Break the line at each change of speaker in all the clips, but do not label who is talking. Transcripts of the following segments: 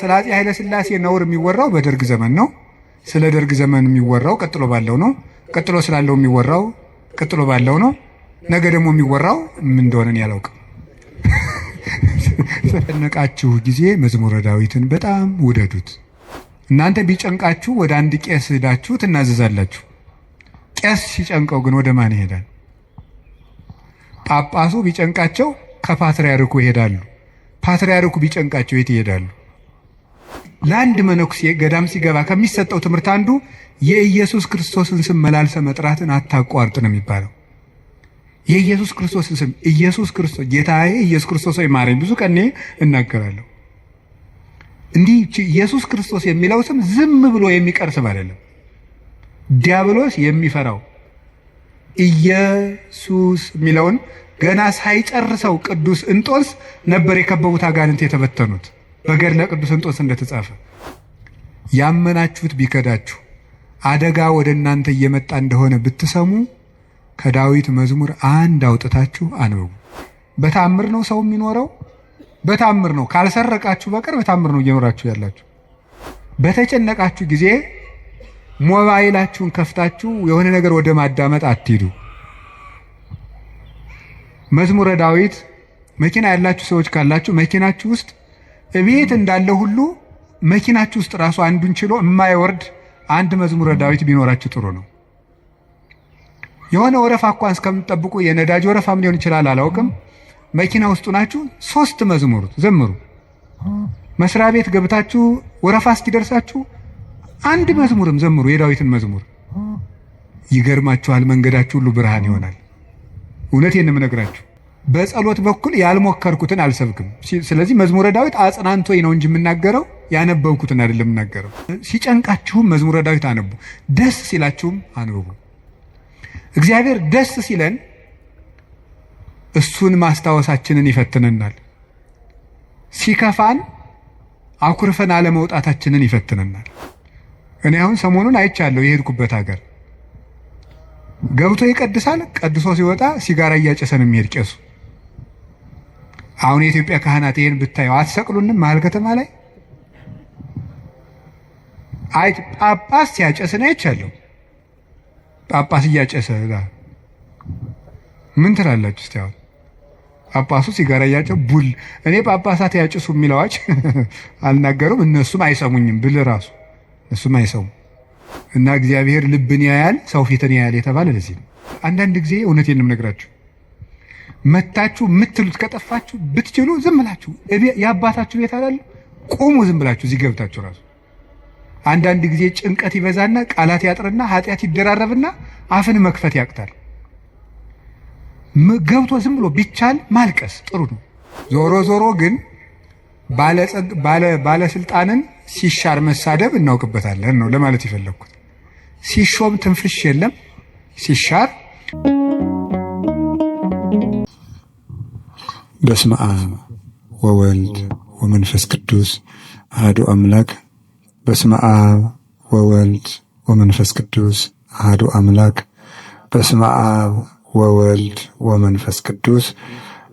ስለ አፄ ኃይለ ሥላሴ ነውር የሚወራው በደርግ ዘመን ነው። ስለ ደርግ ዘመን የሚወራው ቀጥሎ ባለው ነው። ቀጥሎ ስላለው የሚወራው ቀጥሎ ባለው ነው። ነገ ደግሞ የሚወራው ምን እንደሆነ ያላውቅም። ስለነቃችሁ ጊዜ መዝሙረ ዳዊትን በጣም ውደዱት። እናንተ ቢጨንቃችሁ ወደ አንድ ቄስ ሄዳችሁ ትናዘዛላችሁ። ቄስ ሲጨንቀው ግን ወደ ማን ይሄዳል? ጳጳሱ ቢጨንቃቸው ከፓትርያርኩ ይሄዳሉ። ፓትርያርኩ ቢጨንቃቸው የት ይሄዳሉ? ለአንድ መነኩሴ ገዳም ሲገባ ከሚሰጠው ትምህርት አንዱ የኢየሱስ ክርስቶስን ስም መላልሰ መጥራትን አታቋርጥ ነው የሚባለው። የኢየሱስ ክርስቶስን ስም ኢየሱስ ክርስቶስ ጌታዬ ኢየሱስ ክርስቶስ ሆይ ማረኝ ብዙ ቀን እናገራለሁ። እንዲህ ኢየሱስ ክርስቶስ የሚለው ስም ዝም ብሎ የሚቀር ስም አይደለም። ዲያብሎስ የሚፈራው ኢየሱስ የሚለውን ገና ሳይጨርሰው ቅዱስ እንጦንስ ነበር የከበቡት አጋንንት የተበተኑት በገድለ ቅዱስ እንጦንስ እንደተጻፈ። ያመናችሁት ቢከዳችሁ አደጋ ወደ እናንተ እየመጣ እንደሆነ ብትሰሙ ከዳዊት መዝሙር አንድ አውጥታችሁ አንብቡ። በታምር ነው ሰው የሚኖረው፣ በታምር ነው። ካልሰረቃችሁ በቀር በታምር ነው እየኖራችሁ ያላችሁ። በተጨነቃችሁ ጊዜ ሞባይላችሁን ከፍታችሁ የሆነ ነገር ወደ ማዳመጥ አትሂዱ። መዝሙረ ዳዊት መኪና ያላችሁ ሰዎች ካላችሁ መኪናችሁ ውስጥ እቤት እንዳለ ሁሉ መኪናችሁ ውስጥ ራሱ አንዱን ችሎ የማይወርድ አንድ መዝሙረ ዳዊት ቢኖራችሁ ጥሩ ነው። የሆነ ወረፋ እንኳን እስከምትጠብቁ የነዳጅ ወረፋም ሊሆን ይችላል አላውቅም። መኪና ውስጥ ናችሁ 3 መዝሙር ዘምሩ። መስሪያ ቤት ገብታችሁ ወረፋ እስኪደርሳችሁ አንድ መዝሙርም ዘምሩ፣ የዳዊትን መዝሙር። ይገርማችኋል፣ መንገዳችሁ ሁሉ ብርሃን ይሆናል። እውነቴን ነው የምነግራችሁ። በጸሎት በኩል ያልሞከርኩትን አልሰብክም። ስለዚህ መዝሙረ ዳዊት አጽናንቶኝ ነው እንጂ የምናገረው ያነበብኩትን አይደለም የምናገረው። ሲጨንቃችሁም መዝሙረ ዳዊት አነቡ፣ ደስ ሲላችሁም አንብቡ። እግዚአብሔር ደስ ሲለን እሱን ማስታወሳችንን ይፈትነናል። ሲከፋን አኩርፈን አለመውጣታችንን ይፈትነናል። እኔ አሁን ሰሞኑን አይቻለሁ። የሄድኩበት ሀገር ገብቶ ይቀድሳል፣ ቀድሶ ሲወጣ ሲጋራ እያጨሰ ነው የሚሄድ ቄሱ። አሁን የኢትዮጵያ ካህናት ይሄን ብታየው አትሰቅሉንም? መሀል ከተማ ላይ ጳጳስ ሲያጨስ ነው አይቻለሁ። ጳጳስ እያጨሰ ምን ትላላችሁ እስቲ? አሁን ጳጳሱ ሲጋራ እያጨሰ ቡል። እኔ ጳጳሳት ያጭሱ የሚለዋች አልናገሩም፣ እነሱም አይሰሙኝም ብል ራሱ እሱም አይሰሙ እና እግዚአብሔር ልብን ያያል ሰው ፊትን ያያል የተባለ ለዚህ ነው። አንዳንድ ጊዜ እውነቴን ነው የምነግራችሁ፣ መታችሁ የምትሉት ከጠፋችሁ ብትችሉ ዝም ብላችሁ የአባታችሁ ቤት አላለ ቆሙ፣ ዝም ብላችሁ እዚህ ገብታችሁ ራሱ አንዳንድ ጊዜ ጭንቀት ይበዛና ቃላት ያጥርና ኃጢአት ይደራረብና አፍን መክፈት ያቅታል። ገብቶ ዝም ብሎ ቢቻል ማልቀስ ጥሩ ነው። ዞሮ ዞሮ ግን ባለስልጣንን ሲሻር መሳደብ እናውቅበታለን ነው ለማለት የፈለግኩት። ሲሾም ትንፍሽ የለም፣ ሲሻር
በስመ አብ ወወልድ ወመንፈስ ቅዱስ አሐዱ አምላክ። በስመ አብ ወወልድ ወመንፈስ ቅዱስ አሐዱ አምላክ። በስመ አብ ወወልድ ወመንፈስ ቅዱስ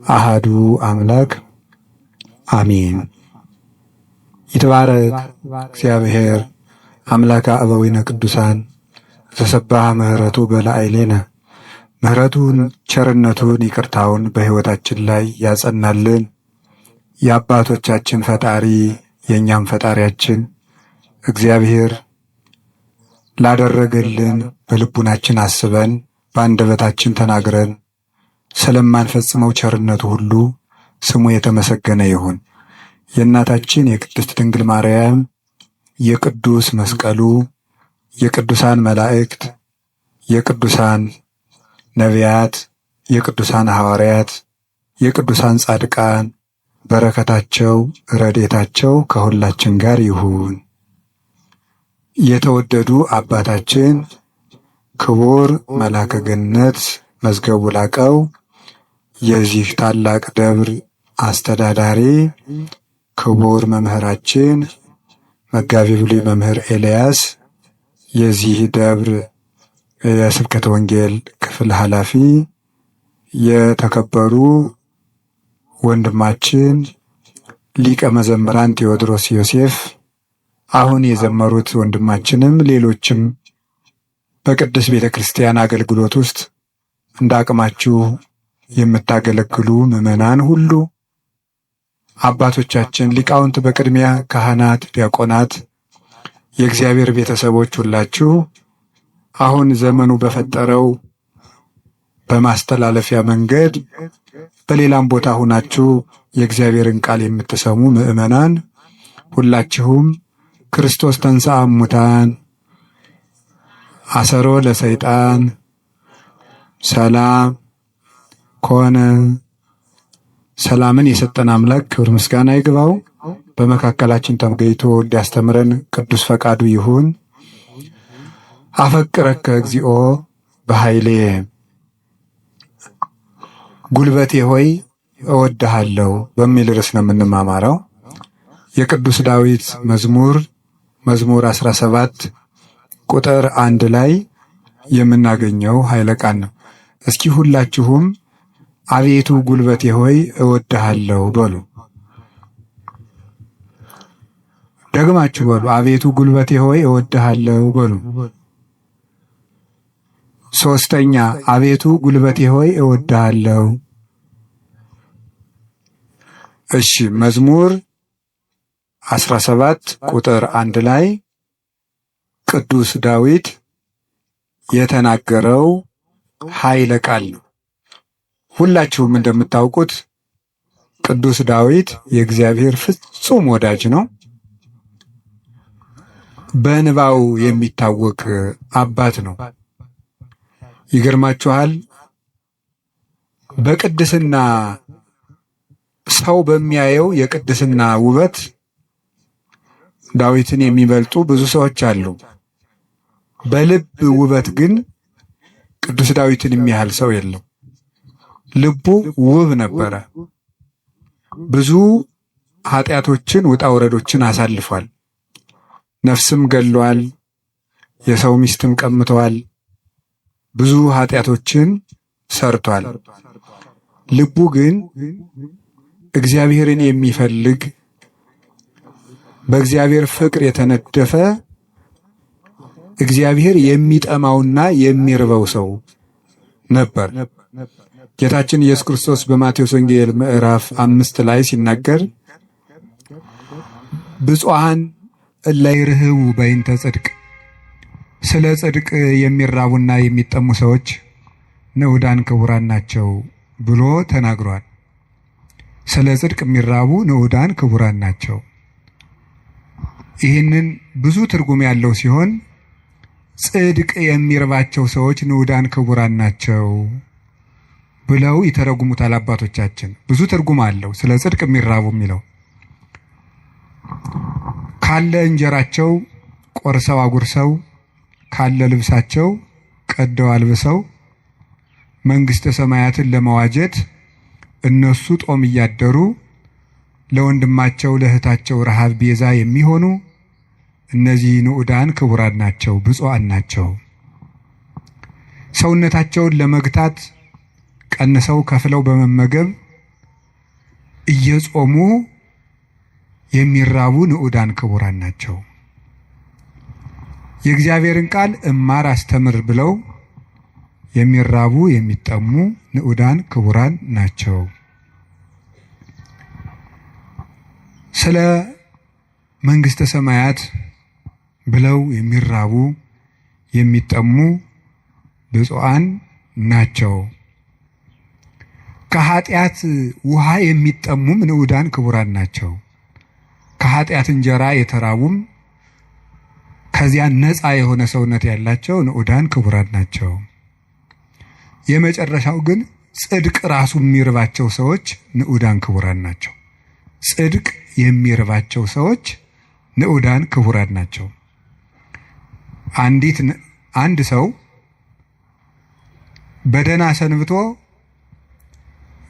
አሐዱ አምላክ አሜን። ይትባረክ እግዚአብሔር አምላከ አበዊነ ቅዱሳን ዘሰባህ ምሕረቱ በላዕሌነ። ምሕረቱን ቸርነቱን ይቅርታውን በሕይወታችን ላይ ያጸናልን የአባቶቻችን ፈጣሪ የእኛም ፈጣሪያችን እግዚአብሔር ላደረገልን በልቡናችን አስበን በአንደበታችን ተናግረን ስለማንፈጽመው ቸርነቱ ሁሉ ስሙ የተመሰገነ ይሁን። የእናታችን የቅድስት ድንግል ማርያም የቅዱስ መስቀሉ የቅዱሳን መላእክት የቅዱሳን ነቢያት የቅዱሳን ሐዋርያት የቅዱሳን ጻድቃን በረከታቸው ረድኤታቸው ከሁላችን ጋር ይሁን። የተወደዱ አባታችን ክቡር መላከ ገነት መዝገቡ ላቀው የዚህ ታላቅ ደብር አስተዳዳሪ፣ ክቡር መምህራችን መጋቢ ብሉይ መምህር ኤልያስ የዚህ ደብር የስብከተ ወንጌል ክፍል ኃላፊ፣ የተከበሩ ወንድማችን ሊቀ መዘምራን ቴዎድሮስ ዮሴፍ፣ አሁን የዘመሩት ወንድማችንም ሌሎችም በቅድስት ቤተ ክርስቲያን አገልግሎት ውስጥ እንደ አቅማችሁ የምታገለግሉ ምዕመናን ሁሉ፣ አባቶቻችን ሊቃውንት፣ በቅድሚያ ካህናት፣ ዲያቆናት፣ የእግዚአብሔር ቤተሰቦች ሁላችሁ አሁን ዘመኑ በፈጠረው በማስተላለፊያ መንገድ በሌላም ቦታ ሁናችሁ የእግዚአብሔርን ቃል የምትሰሙ ምዕመናን ሁላችሁም ክርስቶስ ተንሥአ እሙታን አሰሮ ለሰይጣን ሰላም ኮነ፣ ሰላምን የሰጠን አምላክ ክብር ምስጋና ይግባው። በመካከላችን ተገኝቶ እንዲያስተምረን ቅዱስ ፈቃዱ ይሁን። አፈቅረከ እግዚኦ በኃይሌ፣ ጉልበቴ ሆይ እወድሃለሁ በሚል ርዕስ ነው የምንማማረው። የቅዱስ ዳዊት መዝሙር 17 ቁጥር 1 ላይ የምናገኘው ኃይለ ቃል ነው። እስኪ ሁላችሁም አቤቱ ጉልበቴ ሆይ እወድሃለሁ በሉ። ደግማችሁ በሉ። አቤቱ ጉልበቴ ሆይ እወድሃለሁ በሉ። ሶስተኛ፣ አቤቱ ጉልበቴ ሆይ እወድሃለሁ። እሺ፣ መዝሙር 17 ቁጥር 1 ላይ ቅዱስ ዳዊት የተናገረው ኃይለ ቃል ነው። ሁላችሁም እንደምታውቁት ቅዱስ ዳዊት የእግዚአብሔር ፍጹም ወዳጅ ነው። በእንባው የሚታወቅ አባት ነው። ይገርማችኋል፣ በቅድስና ሰው በሚያየው የቅድስና ውበት ዳዊትን የሚበልጡ ብዙ ሰዎች አሉ። በልብ ውበት ግን ቅዱስ ዳዊትን የሚያህል ሰው የለም። ልቡ ውብ ነበረ። ብዙ ኃጢአቶችን፣ ውጣ ውረዶችን አሳልፏል። ነፍስም ገሏል። የሰው ሚስትም ቀምተዋል። ብዙ ኃጢአቶችን ሰርቷል። ልቡ ግን እግዚአብሔርን የሚፈልግ በእግዚአብሔር ፍቅር የተነደፈ እግዚአብሔር የሚጠማውና የሚርበው ሰው ነበር። ጌታችን ኢየሱስ ክርስቶስ በማቴዎስ ወንጌል ምዕራፍ 5 ላይ ሲናገር ብፁዓን እለ ይርህቡ በእንተ ጽድቅ፣ ስለ ጽድቅ የሚራቡና የሚጠሙ ሰዎች ንዑዳን ክቡራን ናቸው ብሎ ተናግሯል። ስለ ጽድቅ የሚራቡ ንዑዳን ክቡራን ናቸው። ይህንን ብዙ ትርጉም ያለው ሲሆን ጽድቅ የሚርባቸው ሰዎች ንዑዳን ክቡራን ናቸው ብለው ይተረጉሙታል አባቶቻችን። ብዙ ትርጉም አለው ስለ ጽድቅ የሚራቡ የሚለው። ካለ እንጀራቸው ቆርሰው አጉርሰው፣ ካለ ልብሳቸው ቀደው አልብሰው መንግሥተ ሰማያትን ለመዋጀት እነሱ ጦም እያደሩ ለወንድማቸው ለእህታቸው ረሃብ ቤዛ የሚሆኑ እነዚህ ንዑዳን ክቡራን ናቸው፣ ብፁዓን ናቸው። ሰውነታቸውን ለመግታት ቀንሰው ከፍለው በመመገብ እየጾሙ የሚራቡ ንዑዳን ክቡራን ናቸው። የእግዚአብሔርን ቃል እማር አስተምር ብለው የሚራቡ የሚጠሙ ንዑዳን ክቡራን ናቸው። ስለ መንግሥተ ሰማያት ብለው የሚራቡ የሚጠሙ ብፁዓን ናቸው። ከኃጢአት ውሃ የሚጠሙም ንዑዳን ክቡራን ናቸው። ከኃጢአት እንጀራ የተራቡም ከዚያ ነፃ የሆነ ሰውነት ያላቸው ንዑዳን ክቡራን ናቸው። የመጨረሻው ግን ጽድቅ ራሱ የሚርባቸው ሰዎች ንዑዳን ክቡራን ናቸው። ጽድቅ የሚርባቸው ሰዎች ንዑዳን ክቡራን ናቸው። አንድ ሰው በደህና ሰንብቶ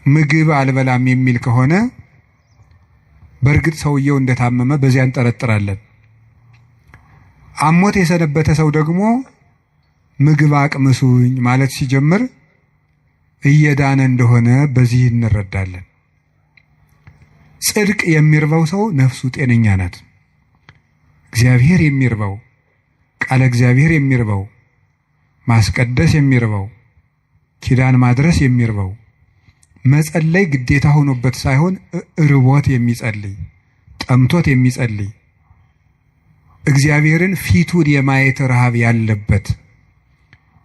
ምግብ አልበላም የሚል ከሆነ በእርግጥ ሰውየው እንደታመመ በዚያ እንጠረጥራለን። አሞት የሰነበተ ሰው ደግሞ ምግብ አቅምሱኝ ማለት ሲጀምር እየዳነ እንደሆነ በዚህ እንረዳለን። ጽድቅ የሚርበው ሰው ነፍሱ ጤነኛ ናት። እግዚአብሔር የሚርበው፣ ቃለ እግዚአብሔር የሚርበው፣ ማስቀደስ የሚርበው፣ ኪዳን ማድረስ የሚርበው፣ መጸለይ ግዴታ ሆኖበት ሳይሆን ርቦት የሚጸልይ፣ ጠምቶት የሚጸልይ፣ እግዚአብሔርን ፊቱን የማየት ረሃብ ያለበት፣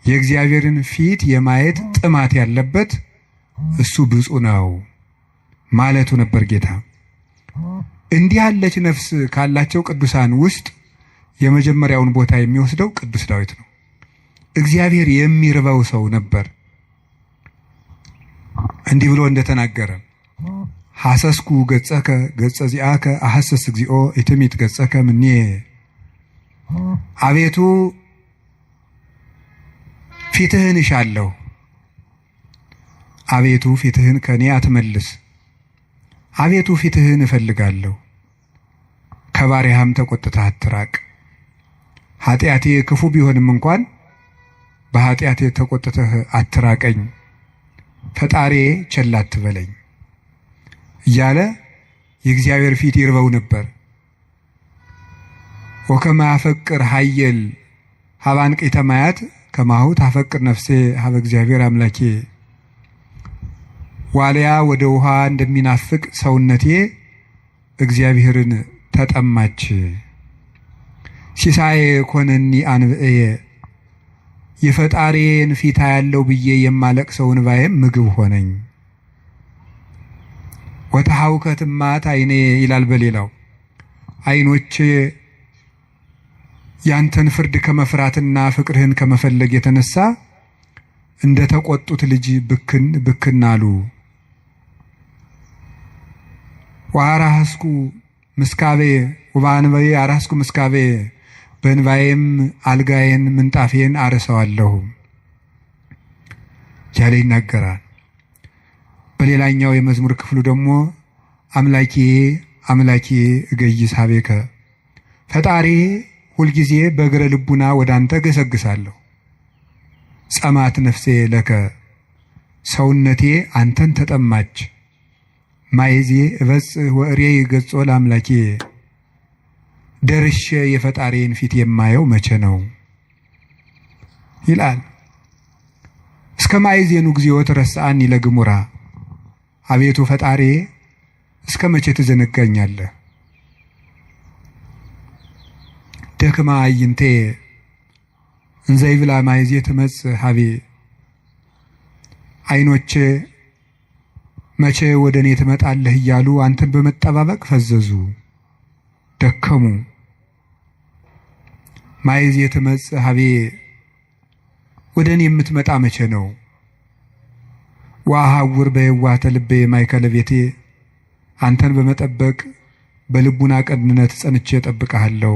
የእግዚአብሔርን ፊት የማየት ጥማት ያለበት እሱ ብፁዕ ነው ማለቱ ነበር ጌታ። እንዲህ ያለች ነፍስ ካላቸው ቅዱሳን ውስጥ የመጀመሪያውን ቦታ የሚወስደው ቅዱስ ዳዊት ነው። እግዚአብሔር የሚርበው ሰው ነበር። እንዲህ ብሎ እንደተናገረ ሐሰስኩ ገጸከ ገጸ ዚአከ አሐሰስ እግዚኦ ኢትሚት ገጸከ ምኔ። አቤቱ ፊትህን እሻለሁ፣ አቤቱ ፊትህን ከኔ አትመልስ። አቤቱ ፊትህን እፈልጋለሁ፣ ከባሪያህም ተቆጥተህ አትራቅ። ኃጢአቴ ክፉ ቢሆንም እንኳን በኃጢአቴ ተቆጥተህ አትራቀኝ፣ ፈጣሪ ቸል አትበለኝ እያለ የእግዚአብሔር ፊት ይርበው ነበር። ወከመ አፈቅር ኃየል ሀበ አንቅዕተ ማያት ከማሁ ታፈቅር ነፍሴ ሀበ እግዚአብሔር አምላኬ። ዋልያ ወደ ውሃ እንደሚናፍቅ ሰውነቴ እግዚአብሔርን ተጠማች። ሲሳዬ ኮነኒ አንብዕየ የፈጣሪን ፊት ያለው ብዬ የማለቅሰው እንባዬም ምግብ ሆነኝ። ወተሐውከት እማት ዓይኔ ይላል በሌላው፣ ዓይኖቼ ያንተን ፍርድ ከመፍራትና ፍቅርህን ከመፈለግ የተነሳ እንደ ተቆጡት ልጅ ብክን ብክን አሉ። ወአራስኩ ምስካቤ ወበአንባዬ አራስኩ ምስካቤ፣ በእንባዬም አልጋዬን ምንጣፌን አርሰዋለሁ ያለ ይናገራል። በሌላኛው የመዝሙር ክፍሉ ደግሞ አምላኬ አምላኬ እገይስ ሀቤከ፣ ፈጣሪ ሁልጊዜ በእግረ ልቡና ወደ አንተ ገሰግሳለሁ። ጸማት ነፍሴ ለከ፣ ሰውነቴ አንተን ተጠማች። ማይዜ እበጽሕ ወእሬይ ገጾ ለአምላኬ፣ ደርሼ የፈጣሪን ፊት የማየው መቼ ነው ይላል። እስከ ማይዜኑ ጊዜው ተረሳአኒ ለግሙራ፣ አቤቱ ፈጣሪ እስከ መቼ ትዘነጋኛለህ? ደክማ አይንቴ እንዘይብላ ማይዜ ትመጽእ ሀቤ፣ ዓይኖቼ መቼ ወደ እኔ ትመጣለህ እያሉ አንተን በመጠባበቅ ፈዘዙ ደከሙ። ማይዜ ትመጽእ ሀቤ፣ ወደ እኔ የምትመጣ መቼ ነው? ወአሐውር በየዋህተ ልቤ ማእከለ ቤቴ፣ አንተን በመጠበቅ በልቡና ቅንነት ጸንቼ እጠብቅሃለሁ።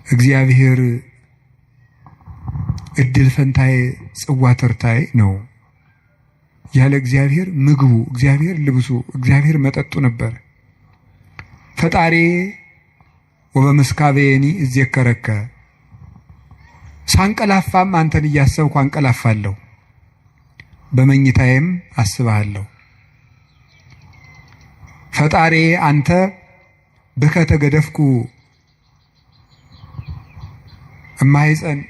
እግዚአብሔር እድል ፈንታዬ ጽዋ ተርታዬ ነው። ያለ እግዚአብሔር ምግቡ፣ እግዚአብሔር ልብሱ፣ እግዚአብሔር መጠጡ ነበር። ፈጣሪ ወበምስካቤኒ እዜከረከ፣ ሳንቀላፋም አንተን እያሰብኩ አንቀላፋለሁ፣ በመኝታዬም አስብሃለሁ። ፈጣሪ አንተ ብከ ተገደፍኩ እማይጸን፣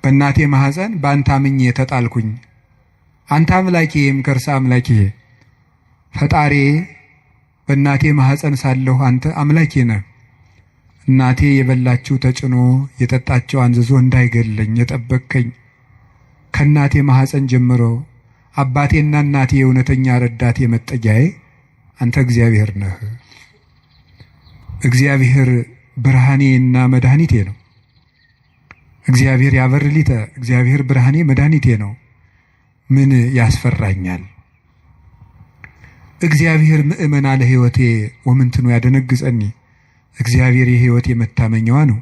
በእናቴ ማህፀን በአንተ አምኜ ተጣልኩኝ። አንተ አምላኬም ከርሰ አምላኬ፣ ፈጣሪ በእናቴ ማህፀን ሳለሁ አንተ አምላኬ ነህ። እናቴ የበላችው ተጭኖ የጠጣችው አንዝዞ እንዳይገለኝ የጠበቅከኝ፣ ከእናቴ ማህፀን ጀምሮ አባቴና እናቴ የእውነተኛ ረዳቴ መጠጊያዬ አንተ እግዚአብሔር ነህ። እግዚአብሔር ብርሃኔና መድኃኒቴ ነው። እግዚአብሔር ያበርሊተ፣ እግዚአብሔር ብርሃኔ መድኃኒቴ ነው። ምን ያስፈራኛል? እግዚአብሔር ምእመና ለሕይወቴ ወምንትኑ ያደነግጸኒ፣ እግዚአብሔር የሕይወቴ መታመኛዋ ነው።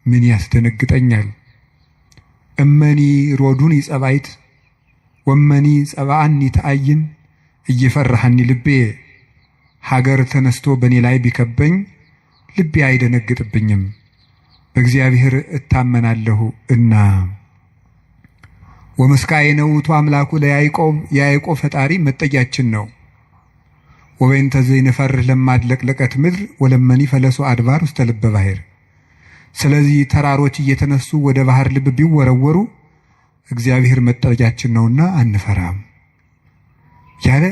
ምን ያስደነግጠኛል? እመኒ ሮዱን ይጸባይት ወመኒ ጸባአኒ ተአይን፣ እየፈራሃኒ ልቤ። ሀገር ተነስቶ በእኔ ላይ ቢከበኝ ልቤ አይደነግጥብኝም፣ በእግዚአብሔር እታመናለሁ እና። ወምስካዬ ነው ውእቱ አምላኩ ለያዕቆብ፣ የያዕቆብ ፈጣሪ መጠጊያችን ነው። ወበእንተ ዘይንፈርህ ለማድለቅለቀት ምድር ወለመኒ ፈለሱ አድባር ውስተ ልበ ባሕር። ስለዚህ ተራሮች እየተነሱ ወደ ባህር ልብ ቢወረወሩ እግዚአብሔር መጠጊያችን ነውና አንፈራም ያለ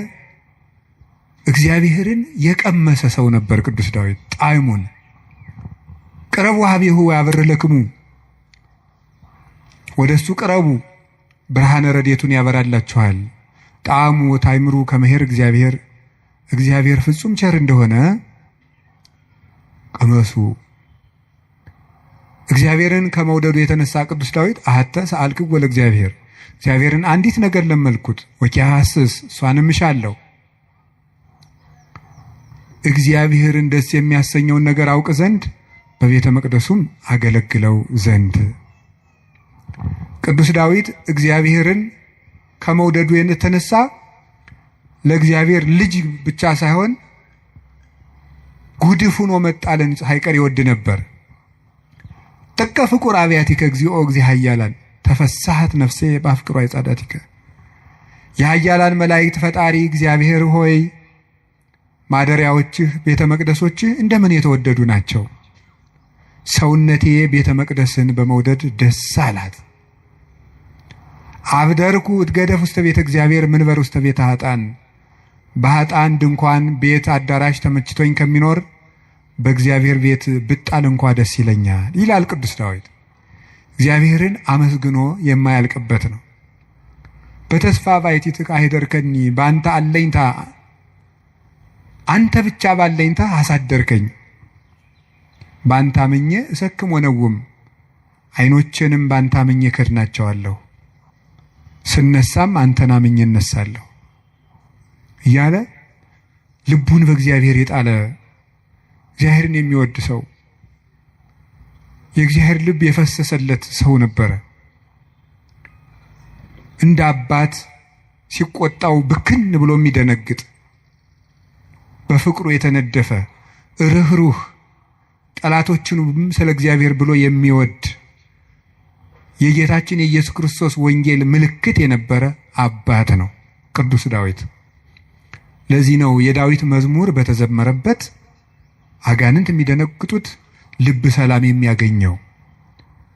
እግዚአብሔርን የቀመሰ ሰው ነበር ቅዱስ ዳዊት። ጣዕሙን ቅረቡ ሀቤሁ ያብርህ ለክሙ፣ ወደሱ ቅረቡ ብርሃነ ረድኤቱን ያበራላችኋል። ጣዕሙ ታይምሩ ከመሄር እግዚአብሔር ፍጹም ቸር እንደሆነ ቅመሱ። እግዚአብሔርን ከመውደዱ የተነሳ ቅዱስ ዳዊት አሐተ ሰአልክዎ ለእግዚአብሔር፣ እግዚአብሔርን አንዲት ነገር ለመልኩት ወኪያሐስስ እሷንም እሻለሁ፣ እግዚአብሔርን ደስ የሚያሰኘውን ነገር አውቅ ዘንድ በቤተ መቅደሱም አገለግለው ዘንድ። ቅዱስ ዳዊት እግዚአብሔርን ከመውደዱ የተነሳ ለእግዚአብሔር ልጅ ብቻ ሳይሆን ጉድፍ ሆኖ መጣልን ሳይቀር ይወድ ነበር። ጥቀ ፍቁር አብያቲከ እግዚኦ እግዚእ ኃያላን ተፈሳሐት ነፍሴ በአፍቅሮ አይጻዳቲከ። የኃያላን መላእክት ፈጣሪ እግዚአብሔር ሆይ ማደሪያዎችህ ቤተ መቅደሶችህ እንደምን የተወደዱ ናቸው። ሰውነቴ ቤተ መቅደስን በመውደድ ደስ አላት። አብደርኩ እትገደፍ ውስተ ቤተ እግዚአብሔር ምንበር ውስተ ቤተ ኃጥአን። በኃጥአን ድንኳን ቤት አዳራሽ ተመችቶኝ ከሚኖር በእግዚአብሔር ቤት ብጣል እንኳ ደስ ይለኛል ይላል ቅዱስ ዳዊት። እግዚአብሔርን አመስግኖ የማያልቅበት ነው። በተስፋ ባሕቲትከ አኅደርከኒ፣ በአንተ አለኝታ አንተ ብቻ ባለኝታ አሳደርከኝ። በአንተ አምኜ እሰክም ወነውም፣ ዓይኖቼንም በአንተ አምኜ ከድናቸዋለሁ። ስነሳም አንተን አምኜ እነሳለሁ እያለ ልቡን በእግዚአብሔር የጣለ እግዚአብሔርን የሚወድ ሰው፣ የእግዚአብሔር ልብ የፈሰሰለት ሰው ነበረ። እንደ አባት ሲቆጣው ብክን ብሎ የሚደነግጥ፣ በፍቅሩ የተነደፈ ርኅሩህ፣ ጠላቶቹንም ስለ እግዚአብሔር ብሎ የሚወድ የጌታችን የኢየሱስ ክርስቶስ ወንጌል ምልክት የነበረ አባት ነው ቅዱስ ዳዊት። ለዚህ ነው የዳዊት መዝሙር በተዘመረበት አጋንንት የሚደነግጡት፣ ልብ ሰላም የሚያገኘው።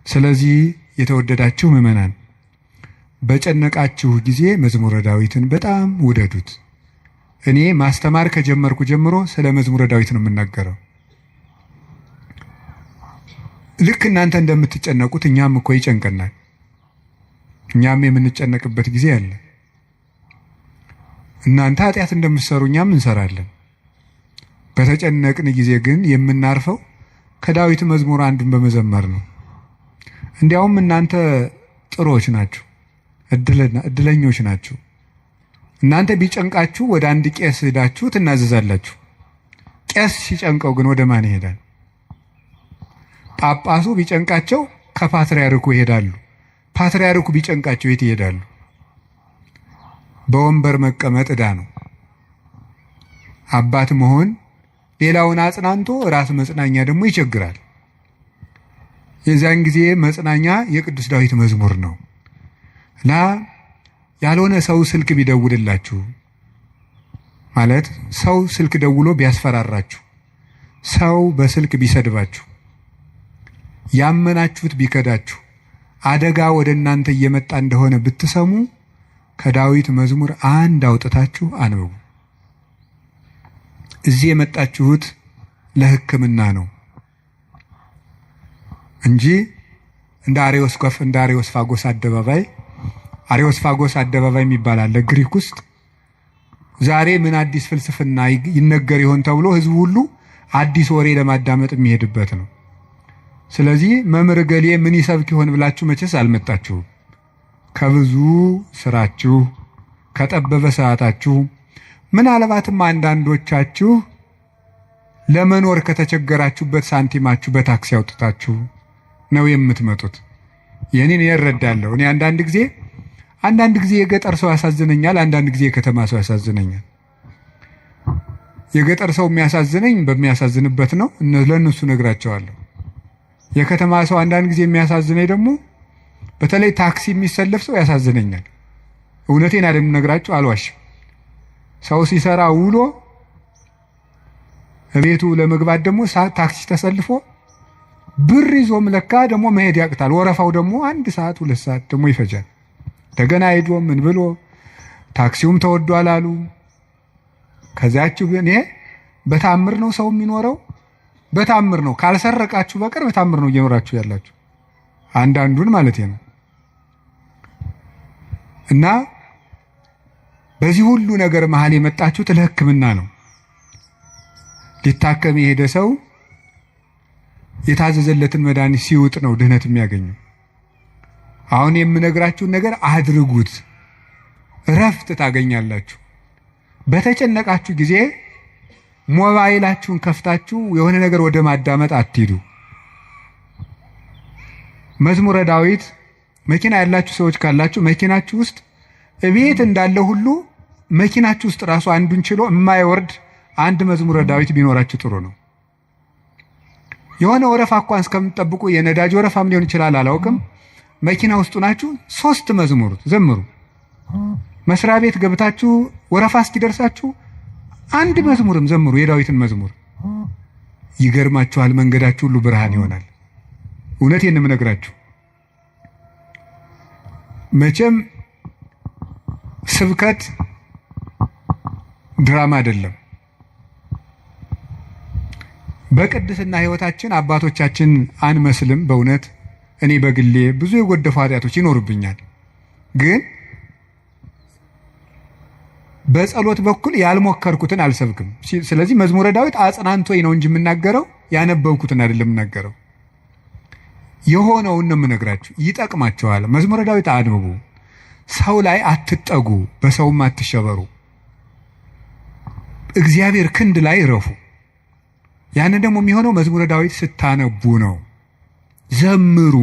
ስለዚህ የተወደዳችሁ ምእመናን በጨነቃችሁ ጊዜ መዝሙረ ዳዊትን በጣም ውደዱት። እኔ ማስተማር ከጀመርኩ ጀምሮ ስለ መዝሙረ ዳዊት ነው የምናገረው። ልክ እናንተ እንደምትጨነቁት እኛም እኮ ይጨንቀናል። እኛም የምንጨነቅበት ጊዜ አለ። እናንተ ኃጢአት እንደምትሰሩ እኛም እንሰራለን። በተጨነቅን ጊዜ ግን የምናርፈው ከዳዊት መዝሙር አንዱን በመዘመር ነው። እንዲያውም እናንተ ጥሮች ናችሁ፣ እድለኞች ናችሁ። እናንተ ቢጨንቃችሁ ወደ አንድ ቄስ ሄዳችሁ ትናዘዛላችሁ። ቄስ ሲጨንቀው ግን ወደ ማን ይሄዳል? ጳጳሱ ቢጨንቃቸው ከፓትርያርኩ ይሄዳሉ። ፓትርያርኩ ቢጨንቃቸው የት ይሄዳሉ? በወንበር መቀመጥ ዕዳ ነው። አባት መሆን ሌላውን አጽናንቶ ራስ መጽናኛ ደግሞ ይቸግራል። የዛን ጊዜ መጽናኛ የቅዱስ ዳዊት መዝሙር ነው። ያልሆነ ሰው ስልክ ቢደውልላችሁ ማለት ሰው ስልክ ደውሎ ቢያስፈራራችሁ፣ ሰው በስልክ ቢሰድባችሁ፣ ያመናችሁት ቢከዳችሁ፣ አደጋ ወደ እናንተ እየመጣ እንደሆነ ብትሰሙ ከዳዊት መዝሙር አንድ አውጥታችሁ አንብቡ። እዚህ የመጣችሁት ለሕክምና ነው እንጂ እንደ አሬዎስፋጎስ አደባባይ የሚባል አለ ግሪክ ውስጥ። ዛሬ ምን አዲስ ፍልስፍና ይነገር ይሆን ተብሎ ህዝቡ ሁሉ አዲስ ወሬ ለማዳመጥ የሚሄድበት ነው። ስለዚህ መምህር ገሌ ምን ይሰብክ ይሆን ብላችሁ መቼስ አልመጣችሁም። ከብዙ ስራችሁ፣ ከጠበበ ሰዓታችሁ፣ ምናልባትም አንዳንዶቻችሁ ለመኖር ከተቸገራችሁበት ሳንቲማችሁ በታክሲ አውጥታችሁ ነው የምትመጡት። የኔን እረዳለሁ። እኔ አንዳንድ ጊዜ የገጠር ሰው ያሳዝነኛል፣ አንዳንድ ጊዜ የከተማ ሰው ያሳዝነኛል። የገጠር ሰው የሚያሳዝነኝ በሚያሳዝንበት ነው፣ ለእነሱ ነግራቸዋለሁ። የከተማ ሰው አንዳንድ ጊዜ የሚያሳዝነኝ ደግሞ በተለይ ታክሲ የሚሰለፍ ሰው ያሳዝነኛል። እውነቴን አይደለም ነግራችሁ፣ አልዋሽም። ሰው ሲሰራ ውሎ
ቤቱ ለመግባት ደግሞ ታክሲ ተሰልፎ ብር ይዞም ለካ ደግሞ መሄድ ያቅታል። ወረፋው ደግሞ 1 ሰዓት 2 ሰዓት ደግሞ ይፈጃል። እንደገና ሄዶ ምን ብሎ ታክሲውም ተወዷል አሉ። ከዛችሁ ግን በታምር ነው ሰው የሚኖረው፣ በታምር ነው። ካልሰረቃችሁ በቀር በታምር ነው እየኖራችሁ ያላችሁ፣ አንዳንዱን ማለት ነው። እና በዚህ ሁሉ ነገር መሀል የመጣችሁት ለሕክምና ነው። ሊታከም የሄደ ሰው የታዘዘለትን መድኃኒት ሲውጥ ነው ድህነት የሚያገኘው። አሁን የምነግራችሁን ነገር አድርጉት፣ እረፍት ታገኛላችሁ። በተጨነቃችሁ ጊዜ ሞባይላችሁን ከፍታችሁ የሆነ ነገር ወደ ማዳመጥ አትሂዱ። መዝሙረ ዳዊት መኪና ያላችሁ ሰዎች ካላችሁ መኪናችሁ ውስጥ እቤት እንዳለ ሁሉ መኪናችሁ ውስጥ ራሱ አንዱን ችሎ የማይወርድ አንድ መዝሙረ ዳዊት ቢኖራችሁ ጥሩ ነው። የሆነ ወረፋ እንኳን እስከምትጠብቁ የነዳጅ ወረፋም ሊሆን ይችላል አላውቅም። መኪና ውስጥ ናችሁ 3 መዝሙር ዘምሩ። መስሪያ ቤት ገብታችሁ ወረፋ እስኪደርሳችሁ 1 መዝሙርም ዘምሩ፣ የዳዊትን መዝሙር። ይገርማችኋል፣ መንገዳችሁ ሁሉ ብርሃን ይሆናል። እውነቴን ነው የምነግራችሁ። መቼም ስብከት ድራማ አይደለም። በቅድስና ሕይወታችን አባቶቻችን አንመስልም። በእውነት እኔ በግሌ ብዙ የጎደፉ ኃጢአቶች ይኖርብኛል። ግን በጸሎት በኩል ያልሞከርኩትን አልሰብክም። ስለዚህ መዝሙረ ዳዊት አጽናንቶኝ ነው እንጂ የምናገረው ያነበብኩትን አይደለም የምናገረው። የሆነውን ነው የምነግራችሁ። ይጠቅማችኋል። መዝሙረ ዳዊት አንብቡ። ሰው ላይ አትጠጉ፣ በሰውም አትሸበሩ። እግዚአብሔር ክንድ ላይ እረፉ። ያን ደግሞ የሚሆነው መዝሙረ ዳዊት ስታነቡ ነው። ዘምሩ።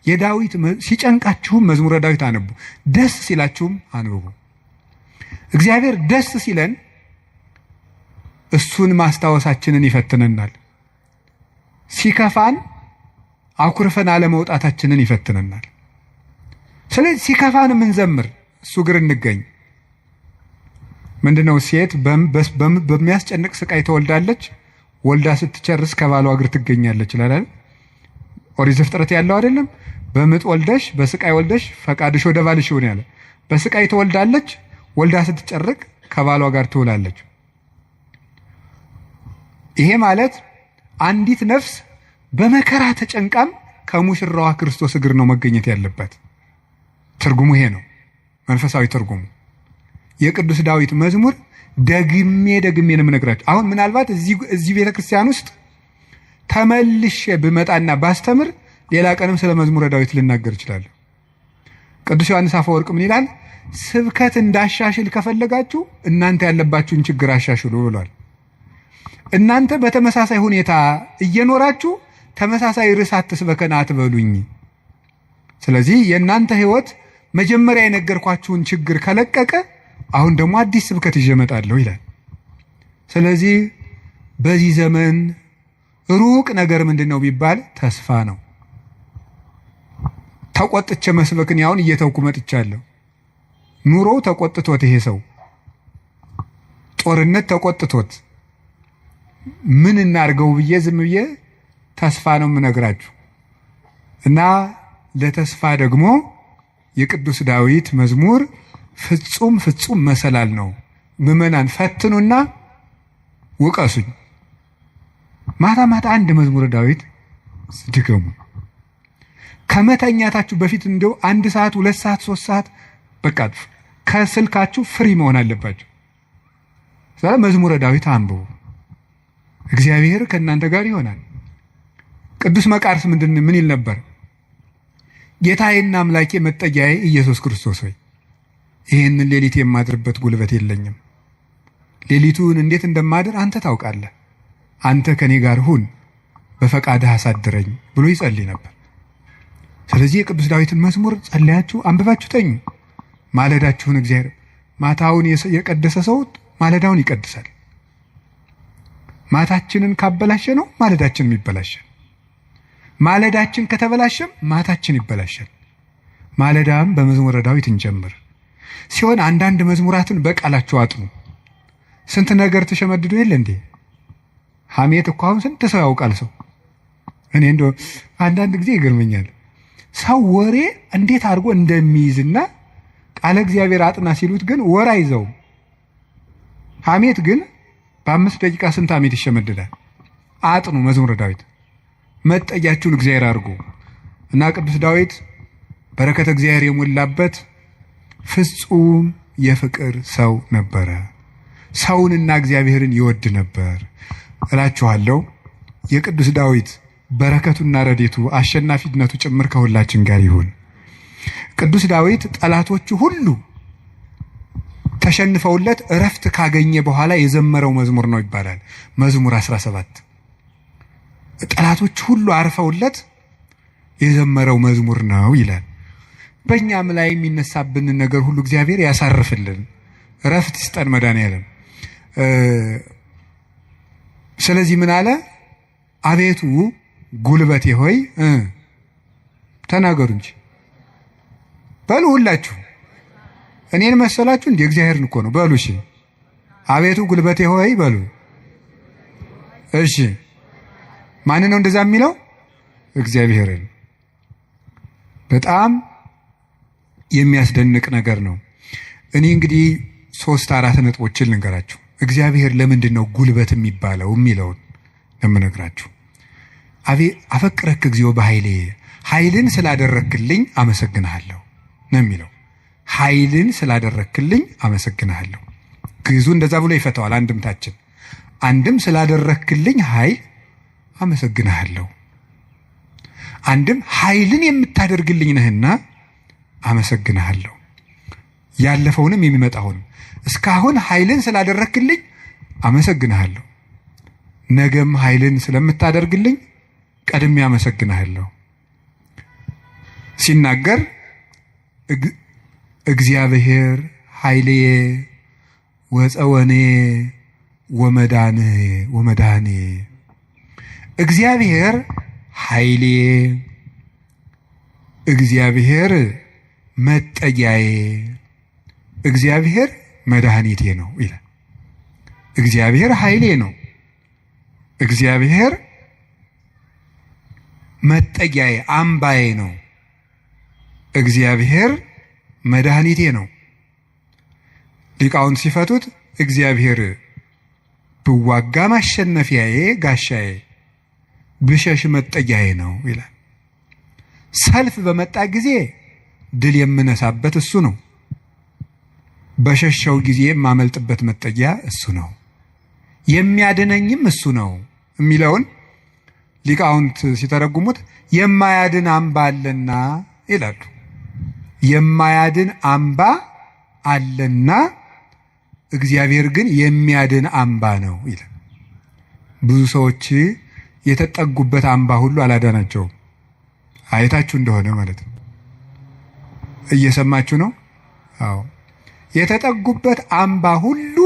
የዳዊት ሲጨንቃችሁም መዝሙረ ዳዊት አነቡ፣ ደስ ሲላችሁም አንብቡ። እግዚአብሔር ደስ ሲለን እሱን ማስታወሳችንን ይፈትነናል። ሲከፋን አኩርፈን አለመውጣታችንን ይፈትነናል። ስለዚህ ሲከፋን የምንዘምር እሱ ግር እንገኝ። ምንድነው ሴት በሚያስጨንቅ ስቃይ ተወልዳለች፣ ወልዳ ስትጨርስ ከባሏ እግር ትገኛለች ይላል። ኦሪት ዘፍጥረት ያለው አይደለም? በምጥ ወልደሽ በስቃይ ወልደሽ ፈቃድሽ ወደ ባልሽ ይሁን ያለ። በስቃይ ተወልዳለች፣ ወልዳ ስትጨርቅ ከባሏ ጋር ትውላለች። ይሄ ማለት አንዲት ነፍስ በመከራ ተጨንቃም ከሙሽራዋ ክርስቶስ እግር ነው መገኘት ያለበት። ትርጉሙ ይሄ ነው፣ መንፈሳዊ ትርጉሙ። የቅዱስ ዳዊት መዝሙር ደግሜ ነው የምነግራችሁ። አሁን ምናልባት እዚህ ቤተክርስቲያን ውስጥ ተመልሼ ብመጣና ባስተምር ሌላ ቀንም ስለ መዝሙረ ዳዊት ልናገር እችላለሁ። ቅዱስ ዮሐንስ አፈወርቅ ምን ይላል? ስብከት እንዳሻሽል ከፈለጋችሁ እናንተ ያለባችሁን ችግር አሻሽሉ ብሏል። እናንተ በተመሳሳይ ሁኔታ እየኖራችሁ ተመሳሳይ ርዕስ አትስበከን አትበሉኝ። ስለዚህ የእናንተ ህይወት መጀመሪያ የነገርኳችሁን ችግር ከለቀቀ አሁን ደግሞ አዲስ ስብከት ይዤ እመጣለሁ ይላል። ስለዚህ በዚህ ዘመን ሩቅ ነገር ምንድነው ቢባል ተስፋ ነው። ተቆጥቼ መስበክን ያውን እየተውኩ መጥቻለሁ። ኑሮ ተቆጥቶት ይሄ ሰው ጦርነት ተቆጥቶት ምን እናርገው ብዬ ዝም ብዬ ተስፋ ነው የምነግራችሁ። እና ለተስፋ ደግሞ የቅዱስ ዳዊት መዝሙር ፍጹም መሰላል ነው። ምዕመናን ፈትኑና ውቀሱኝ። ማታ ማታ አንድ መዝሙረ ዳዊት ድገሙ። ከመተኛታችሁ በፊት እንደው 1 ሰዓት 2 ሰዓት 3 ሰዓት በቃ ከስልካችሁ ፍሪ መሆን አለባችሁ። ስለዚህ መዝሙረ ዳዊት አንብቡ። እግዚአብሔር ከእናንተ ጋር ይሆናል። ቅዱስ መቃርስ ምን ይል ነበር? ጌታዬና አምላኬ መጠጊያዬ ኢየሱስ ክርስቶስ ሆይ ይህንን ሌሊት የማድርበት ጉልበት የለኝም። ሌሊቱን እንዴት እንደማድር አንተ ታውቃለህ። አንተ ከኔ ጋር ሁን፣ በፈቃድህ አሳድረኝ ብሎ ይጸልይ ነበር። ስለዚህ የቅዱስ ዳዊትን መዝሙር ጸልያችሁ አንብባችሁ ተኙ። ማለዳችሁን እግዚአብሔር ማታውን የቀደሰ ሰው ማለዳውን ይቀድሳል። ማታችንን ካበላሸ ነው ማለዳችንም ይበላሻል። ማለዳችን ከተበላሸም ማታችን ይበላሻል። ማለዳም በመዝሙረ ዳዊት እንጀምር ሲሆን አንዳንድ መዝሙራትን በቃላቸው አጥኑ። ስንት ነገር ተሸመድዶ የለ እንዴ? ሐሜት እኮ አሁን ስንት ሰው ያውቃል ሰው። እኔ እንደው አንዳንድ ጊዜ ይገርመኛል ሰው ወሬ እንዴት አድርጎ እንደሚይዝና ቃለ እግዚአብሔር አጥና ሲሉት ግን ወር አይዘውም። ሐሜት ግን በ5 ደቂቃ ስንት ሐሜት ይሸመድዳል። አጥኑ መዝሙረ ዳዊት መጠጊያችሁን እግዚአብሔር አድርጉ እና ቅዱስ ዳዊት በረከተ እግዚአብሔር የሞላበት ፍጹም የፍቅር ሰው ነበረ። ሰውንና እግዚአብሔርን ይወድ ነበር እላችኋለሁ። የቅዱስ ዳዊት በረከቱና ረድኤቱ አሸናፊነቱ ጭምር ከሁላችን ጋር ይሁን። ቅዱስ ዳዊት ጠላቶቹ ሁሉ ተሸንፈውለት እረፍት ካገኘ በኋላ የዘመረው መዝሙር ነው ይባላል። መዝሙር 17 ጠላቶቹ ሁሉ አርፈውለት የዘመረው መዝሙር ነው ይላል። በእኛም ላይ የሚነሳብንን ነገር ሁሉ እግዚአብሔር ያሳርፍልን፣ እረፍት ይስጠን መድኃኔዓለም። ስለዚህ ምን አለ? አቤቱ ጉልበቴ ሆይ ተናገሩ እንጂ በሉ ሁላችሁ። እኔን መሰላችሁ እንዴ? እግዚአብሔርን እኮ ነው። በሉ እሺ፣ አቤቱ ጉልበቴ ሆይ በሉ። እሺ፣ ማን ነው እንደዛ የሚለው? እግዚአብሔርን። በጣም የሚያስደንቅ ነገር ነው። እኔ እንግዲህ 3-4 ነጥቦችን ልንገራችሁ። እግዚአብሔር ለምንድን ነው ጉልበት የሚባለው የሚለውን ለምነግራችሁ። አፈቅረክ እግዚኦ በኃይሌ፣ ኃይልን ስላደረክልኝ አመሰግንሃለሁ ነው የሚለው። ኃይልን ስላደረክልኝ አመሰግንሃለሁ። ግዕዙ እንደዛ ብሎ ይፈታዋል። አንድምታችን አንድም ስላደረክልኝ ኃይል አመሰግንሃለሁ፣ አንድም ኃይልን የምታደርግልኝ ነህና አመሰግንሃለሁ። ያለፈውንም የሚመጣውንም እስካሁን ኃይልን ስላደረክልኝ አመሰግንሃለሁ፣ ነገም ኃይልን ስለምታደርግልኝ ቀድሜ አመሰግንሃለሁ። ሲናገር እግዚአብሔር ኃይልዬ ወፀወኔ ወመዳኔ፣ እግዚአብሔር ኃይልዬ፣ እግዚአብሔር መጠጊያዬ፣ እግዚአብሔር መድኃኒቴ ነው ይላል። እግዚአብሔር ኃይሌ ነው፣ እግዚአብሔር መጠጊያዬ አምባዬ ነው፣ እግዚአብሔር መድኃኒቴ ነው። ሊቃውንት ሲፈቱት እግዚአብሔር ብዋጋ ማሸነፊያዬ ጋሻዬ፣ ብሸሽ መጠጊያዬ ነው ይላል። ሰልፍ በመጣ ጊዜ ድል የምነሳበት እሱ ነው፣ በሸሸው ጊዜ የማመልጥበት መጠጊያ እሱ ነው፣ የሚያድነኝም እሱ ነው የሚለውን ሊቃውንት ሲተረጉሙት የማያድን አምባ አለና ይላሉ። የማያድን አምባ አለና እግዚአብሔር ግን የሚያድን አምባ ነው ይላል። ብዙ ሰዎች የተጠጉበት አምባ ሁሉ አላዳናቸውም። አይታችሁ እንደሆነ ማለት ነው። እየሰማችሁ ነው? አዎ፣ የተጠጉበት አምባ ሁሉ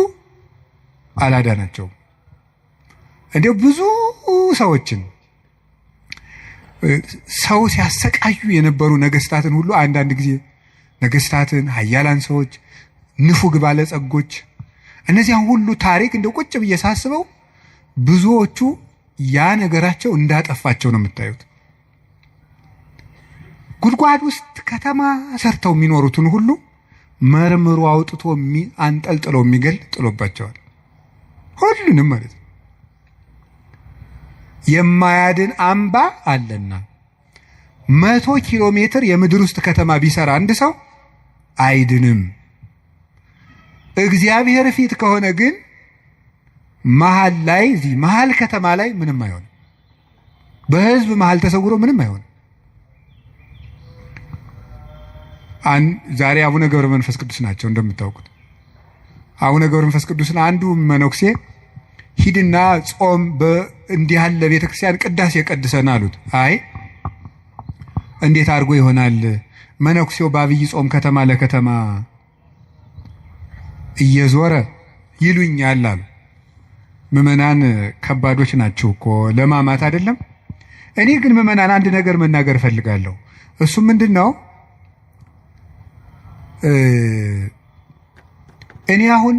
አላዳናቸውም። እንዲያው ብዙ ሰዎችን ሰው ሲያሰቃዩ የነበሩ ነገስታትን ሁሉ አንዳንድ ጊዜ ነገስታትን፣ ኃያላን ሰዎች፣ ንፉግ ባለጸጎች፣ እነዚያን ሁሉ ታሪክ እንደ ቁጭ ብዬ ሳስበው ብዙዎቹ ያ ነገራቸው እንዳጠፋቸው ነው የምታዩት። ጉድጓድ ውስጥ ከተማ ሰርተው የሚኖሩትን ሁሉ መርምሮ አውጥቶ አንጠልጥለው የሚገል ጥሎባቸዋል። ሁሉንም ማለት ነው። የማያድን አምባ አለና 100 ኪሎ ሜትር የምድር ውስጥ ከተማ ቢሰራ አንድ ሰው አይድንም። እግዚአብሔር ፊት ከሆነ ግን መሃል ላይ እዚህ መሃል ከተማ ላይ ምንም አይሆንም። በህዝብ መሃል ተሰውሮ ምንም አይሆንም። ዛሬ አቡነ ገብረ መንፈስ ቅዱስ ናቸው እንደምታውቁት። አቡነ ገብረ መንፈስ ቅዱስን አንዱ መነኩሴ ሂድና ጾም እንዲህ ያለ ቤተክርስቲያን ቅዳሴ ቀድሰን አሉት። አይ እንዴት አድርጎ ይሆናል? መነኩሴው በአብይ ጾም ከተማ ለከተማ እየዞረ ይሉኛል አሉ። ምዕመናን ከባዶች ናቸው እኮ ለማማት አይደለም። እኔ ግን ምዕመናን አንድ ነገር መናገር እፈልጋለሁ። እሱ ምንድነው? እኔ አሁን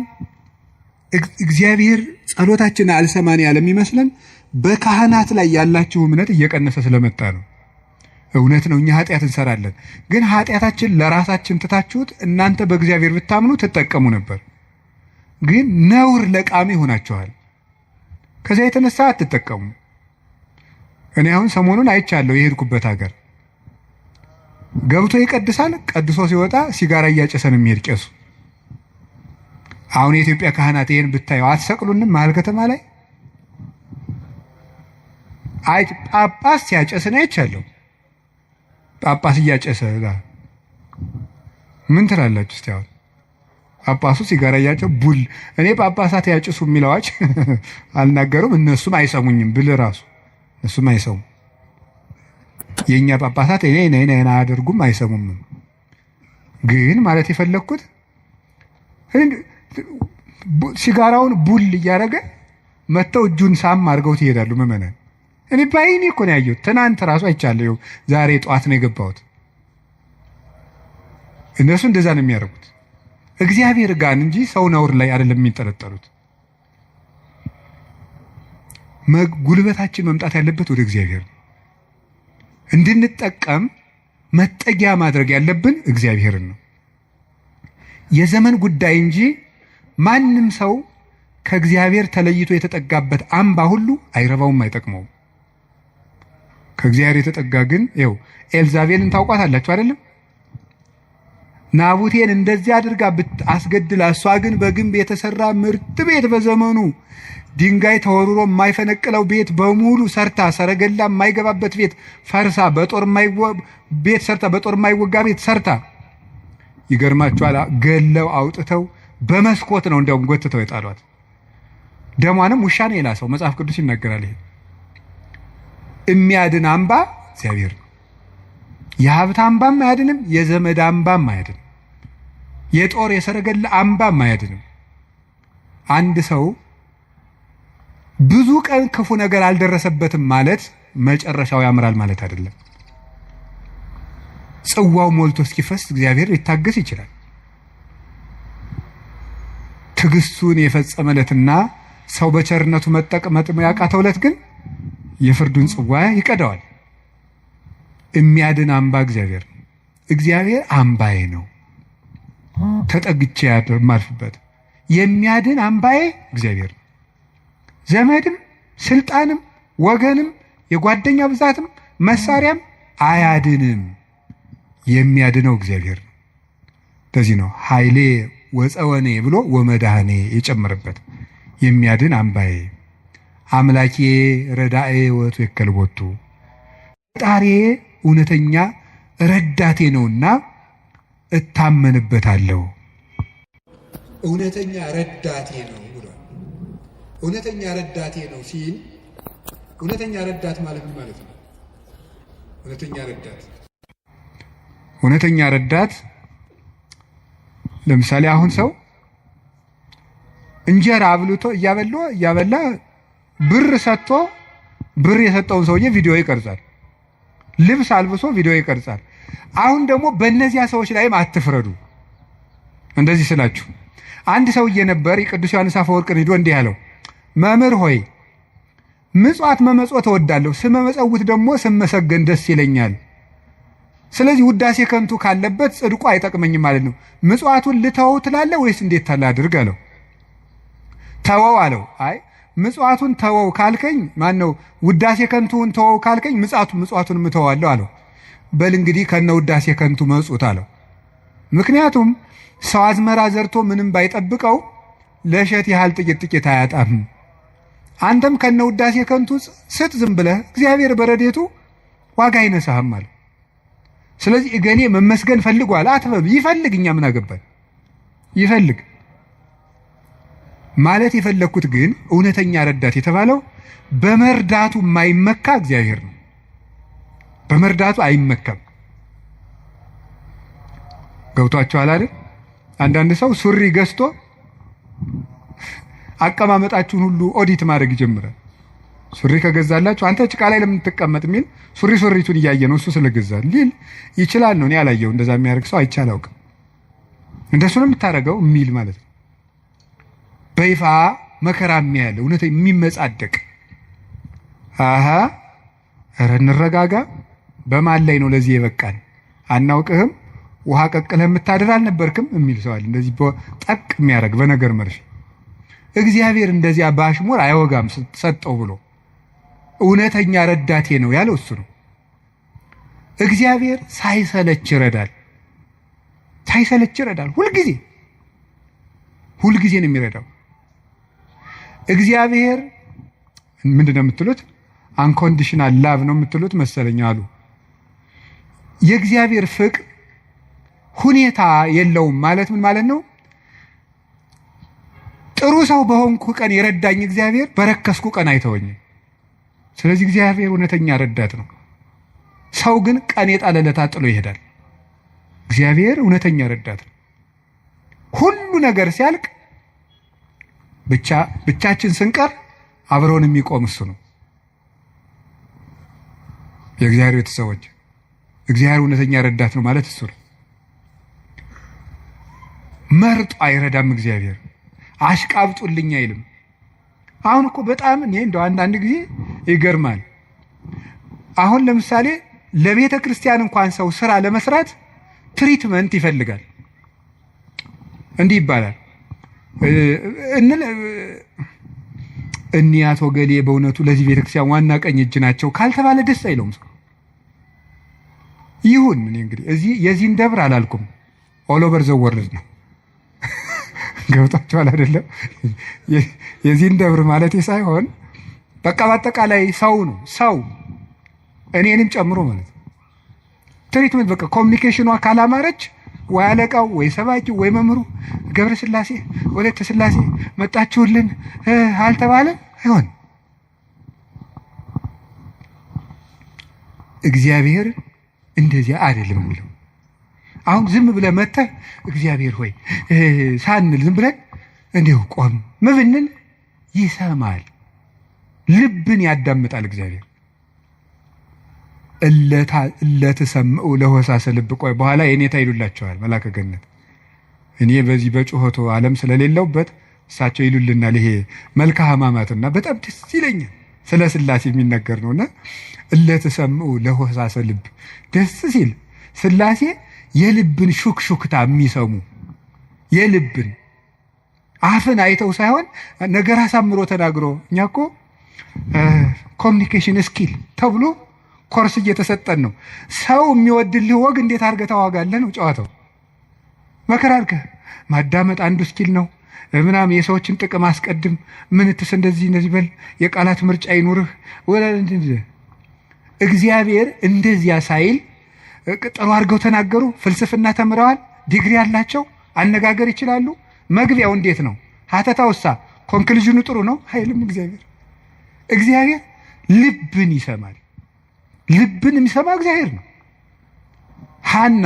እግዚአብሔር ጸሎታችን አልሰማን ያለ የሚመስለን በካህናት ላይ ያላችሁ እምነት እየቀነሰ ስለመጣ ነው። እውነት ነው፣ እኛ ኃጢአት እንሰራለን። ግን ኃጢአታችን ለራሳችን ትታችሁት እናንተ በእግዚአብሔር ብታምኑ ትጠቀሙ ነበር። ግን ነውር ለቃሚ ሆናችኋል። ከዚያ የተነሳ አትጠቀሙ። እኔ አሁን ሰሞኑን አይቻለሁ። የሄድኩበት ሀገር ገብቶ ይቀድሳል። ቀድሶ ሲወጣ ሲጋራ እያጨሰን የሚሄድ ቄሱ። አሁን የኢትዮጵያ ካህናት ይሄን ብታየው አትሰቅሉንም? መሀል ከተማ ላይ ጳጳስ ሲያጨስ ነው አይቻለሁ። ጳጳስ እያጨሰ ምን ትላላችሁ እስቲ? አሁን ጳጳሱ ሲጋራ እያጨሰ ቡል። እኔ ጳጳሳት ያጭሱ የሚል አዋጅ አልናገሩም፣ እነሱም አይሰሙኝም ብል ራሱ እነሱም አይሰሙም። የኛ ጳጳሳት እኔ አያደርጉም፣ አይሰሙም። ግን ማለት የፈለኩት ሲጋራውን ቡል እያደረገ መተው እጁን ሳም አድርገውት ይሄዳሉ ምዕመናን። እኔ ባይኔ እኮ ነው ያየሁት። ትናንት ራሱ አይቻለሁ። ዛሬ ጠዋት ነው የገባሁት። እነሱ እንደዛ ነው የሚያደርጉት። እግዚአብሔር ጋር እንጂ ሰው ነውር ላይ አይደለም የሚንጠለጠሉት። ጉልበታችን መምጣት ያለበት ወደ እግዚአብሔር ነው። እንድንጠቀም መጠጊያ ማድረግ ያለብን እግዚአብሔርን ነው። የዘመን ጉዳይ እንጂ ማንም ሰው ከእግዚአብሔር ተለይቶ የተጠጋበት አምባ ሁሉ አይረባውም፣ አይጠቅመውም። ከእግዚአብሔር የተጠጋ ግን ይኸው ኤልዛቤልን ታውቋታላችሁ አይደለም? ናቡቴን እንደዚህ አድርጋ አስገድላ፣ እሷ ግን በግንብ የተሰራ ምርጥ ቤት በዘመኑ ድንጋይ ተወርሮ የማይፈነቅለው ቤት በሙሉ ሰርታ፣ ሰረገላ የማይገባበት ቤት ፈርሳ፣ በጦር የማይወጋ ቤት ሰርታ፣ ይገርማችኋል፣ ገለው አውጥተው በመስኮት ነው እንዲያውም ጎትተው የጣሏት። ደሟንም ውሻ ነው የላሰው። መጽሐፍ ቅዱስ ይናገራል። ይሄ የሚያድን አምባ እግዚአብሔር ነው። የሀብት አምባም አያድንም፣ የዘመድ አምባም አያድንም፣ የጦር የሰረገላ አምባም አያድንም። አንድ ሰው ብዙ ቀን ክፉ ነገር አልደረሰበትም ማለት መጨረሻው ያምራል ማለት አይደለም። ጽዋው ሞልቶ እስኪፈስ እግዚአብሔር ሊታገስ ይችላል። ትዕግስቱን የፈጸመለትና ሰው በቸርነቱ መጠቅመጥ ያቃተውለት ግን የፍርዱን ጽዋ ይቀዳዋል። የሚያድን አምባ እግዚአብሔር ነው። እግዚአብሔር አምባዬ ነው፣ ተጠግቼ የማልፍበት የሚያድን አምባዬ እግዚአብሔር ነው። ዘመድም ስልጣንም ወገንም የጓደኛ ብዛትም መሳሪያም አያድንም። የሚያድነው እግዚአብሔር ነው። ለዚህ ነው ኃይሌ ወፀወኔ ብሎ ወመድኃኔ የጨመረበት። የሚያድን አምባዬ አምላኬ ረዳኤ ወቱ የከልቦቱ፣ ፈጣሪ እውነተኛ ረዳቴ ነውና እታመንበታለሁ። እውነተኛ ረዳቴ ነው ብሎ እውነተኛ ረዳቴ ነው ሲል እውነተኛ ረዳት ማለት ምን ማለት ነው? እውነተኛ ረዳት ለምሳሌ አሁን ሰው እንጀራ አብልቶ እያበላ ብር ሰጥቶ ብር የሰጠውን ሰውዬ ቪዲዮ ይቀርጻል። ልብስ አልብሶ ቪዲዮ ይቀርጻል። አሁን ደግሞ በእነዚያ ሰዎች ላይም አትፍረዱ። እንደዚህ ስላችሁ አንድ ሰውዬ ነበር ቅዱስ ዮሐንስ አፈወርቅን ሄዶ እንዲህ ያለው፣ መምህር ሆይ ምጽዋት መመጽወት እወዳለሁ፣ ስመመጸውት ደግሞ ስመሰገን ደስ ይለኛል። ስለዚህ ውዳሴ ከንቱ ካለበት ጽድቁ አይጠቅመኝም ማለት ነው። ምጽዋቱን ልተወው ትላለህ ወይስ እንዴት ታላድርግ አለው። ተወው አለው። አይ ምጽዋቱን ተወው ካልከኝ ማነው ውዳሴ ከንቱን ተወው ካልከኝ ምጽዋቱን ምተዋለሁ አለው። በል እንግዲህ ከነ ውዳሴ ከንቱ መጽውት አለው። ምክንያቱም ሰው አዝመራ ዘርቶ ምንም ባይጠብቀው ለእሸት ያህል ጥቂት አያጣም። አንተም ከነ ውዳሴ ከንቱ ስጥ ዝም ብለህ፣ እግዚአብሔር በረዴቱ ዋጋ አይነሳህም አለ። ስለዚህ እገሌ መመስገን ፈልጓል አትበሉ። ይፈልግ፣ እኛ ምን አገባን? ይፈልግ ማለት የፈለኩት ግን እውነተኛ ረዳት የተባለው በመርዳቱ የማይመካ እግዚአብሔር ነው። በመርዳቱ አይመካም። ገብቷችኋል አይደል? አንዳንድ ሰው ሱሪ ገዝቶ አቀማመጣችሁን ሁሉ ኦዲት ማድረግ ይጀምራል። ሱሪ ከገዛላችሁ አንተ ጭቃ ላይ ለምን ትቀመጥ የሚል ሱሪቱን እያየ ነው እሱ ስለገዛ ሊል ይችላል ነው። እኔ አላየው እንደዛ የሚያደርግ ሰው አይቻል አውቅም። እንደሱ ነው የምታደርገው የሚል ማለት ነው። በይፋ መከራ የሚያለ እውነት የሚመጻደቅ ኧረ እንረጋጋ። በማን ላይ ነው ለዚህ የበቃን? አናውቅህም፣ ውሃ ቀቅለህ የምታድር አልነበርክም የሚል ሰዋል። እንደዚህ ጠቅ የሚያደርግ በነገር መርሽ እግዚአብሔር እንደዚያ በአሽሙር አይወጋም ሰጠው ብሎ እውነተኛ ረዳቴ ነው ያለው እሱ ነው። እግዚአብሔር ሳይሰለች ይረዳል። ሳይሰለች ይረዳል። ሁልጊዜ ነው የሚረዳው። እግዚአብሔር ምንድነው የምትሉት? አንኮንዲሽናል ላቭ ነው የምትሉት መሰለኝ አሉ። የእግዚአብሔር ፍቅር ሁኔታ የለውም ማለት ምን ማለት ነው? ጥሩ ሰው በሆንኩ ቀን የረዳኝ እግዚአብሔር በረከስኩ ቀን አይተወኝም። ስለዚህ እግዚአብሔር እውነተኛ ረዳት ነው። ሰው ግን ቀን የጣለለታ ጥሎ ይሄዳል። እግዚአብሔር እውነተኛ ረዳት ነው። ሁሉ ነገር ሲያልቅ ብቻችን ስንቀር አብረውን የሚቆም እሱ ነው። የእግዚአብሔር ቤተሰቦች እግዚአብሔር እውነተኛ ረዳት ነው ማለት እሱ ነው። መርጦ አይረዳም። እግዚአብሔር አሽቃብጡልኝ አይልም። አሁን እኮ በጣም እኔ እንደው አንዳንድ ጊዜ ይገርማል። አሁን ለምሳሌ ለቤተ ክርስቲያን እንኳን ሰው ስራ ለመስራት ትሪትመንት ይፈልጋል። እንዲህ ይባላል አቶ ገሌ በእውነቱ ለዚህ ቤተክርስቲያን ዋና ቀኝ እጅ ናቸው ካልተባለ ደስ አይለውም ሰው። ይሁን እኔ እንግዲህ እዚህ የዚህን ደብር አላልኩም፣ ኦል ኦቨር ዘ ወርልድ ነው። ገብታችኋል አይደለም? የዚህን ደብር ማለት ሳይሆን በቃ በአጠቃላይ ሰው ነው፣ ሰው እኔንም ጨምሮ ማለት ነው። ትሪትመንት በቃ ኮሚኒኬሽኗ ካላማረች ወይ አለቃው ወይ ሰባኪው ወይ መምህሩ ገብረ ስላሴ ወለተ ስላሴ መጣችሁልን አልተባለ አይሆን። እግዚአብሔር እንደዚያ አይደለም የሚለው። አሁን ዝም ብለህ መተህ እግዚአብሔር ሆይ ሳንል ዝም ብለን እንዲሁ ቆም ብንል ይሰማል፣ ልብን ያዳምጣል እግዚአብሔር። እለትሰምዑ ለሆሳሰ ልብ። ቆይ በኋላ የኔታ ይሉላቸዋል መላከ ገነት። እኔ በዚህ በጩኸቱ ዓለም ስለሌለውበት እሳቸው ይሉልናል። ይሄ መልካ ሕማማትና በጣም ደስ ይለኛል። ስለ ስላሴ የሚነገር ነውና እለትሰምዑ ለሆሳሰ ልብ። ደስ ሲል ስላሴ የልብን ሹክሹክታ የሚሰሙ የልብን አፍን አይተው ሳይሆን ነገር አሳምሮ ተናግሮ። እኛ እኮ ኮሚኒኬሽን ስኪል ተብሎ ኮርስ እየተሰጠን ነው። ሰው የሚወድልህ ወግ እንዴት አድርገህ ታዋጋለህ ነው ጨዋታው። መከራ አድርገህ ማዳመጥ አንዱ ስኪል ነው ምናምን። የሰዎችን ጥቅም አስቀድም፣ ምንትስ እንደዚህ በል፣ የቃላት ምርጫ ይኑርህ። እግዚአብሔር እንደዚያ ሳይል ጥሩ አድርገው ተናገሩ። ፍልስፍና ተምረዋል፣ ዲግሪ ያላቸው አነጋገር ይችላሉ። መግቢያው እንዴት ነው? ሀተታውሳ ኮንክሉዥኑ ጥሩ ነው አይልም። እግዚአብሔር ልብን ይሰማል። ልብን የሚሰማ እግዚአብሔር ነው። ሐና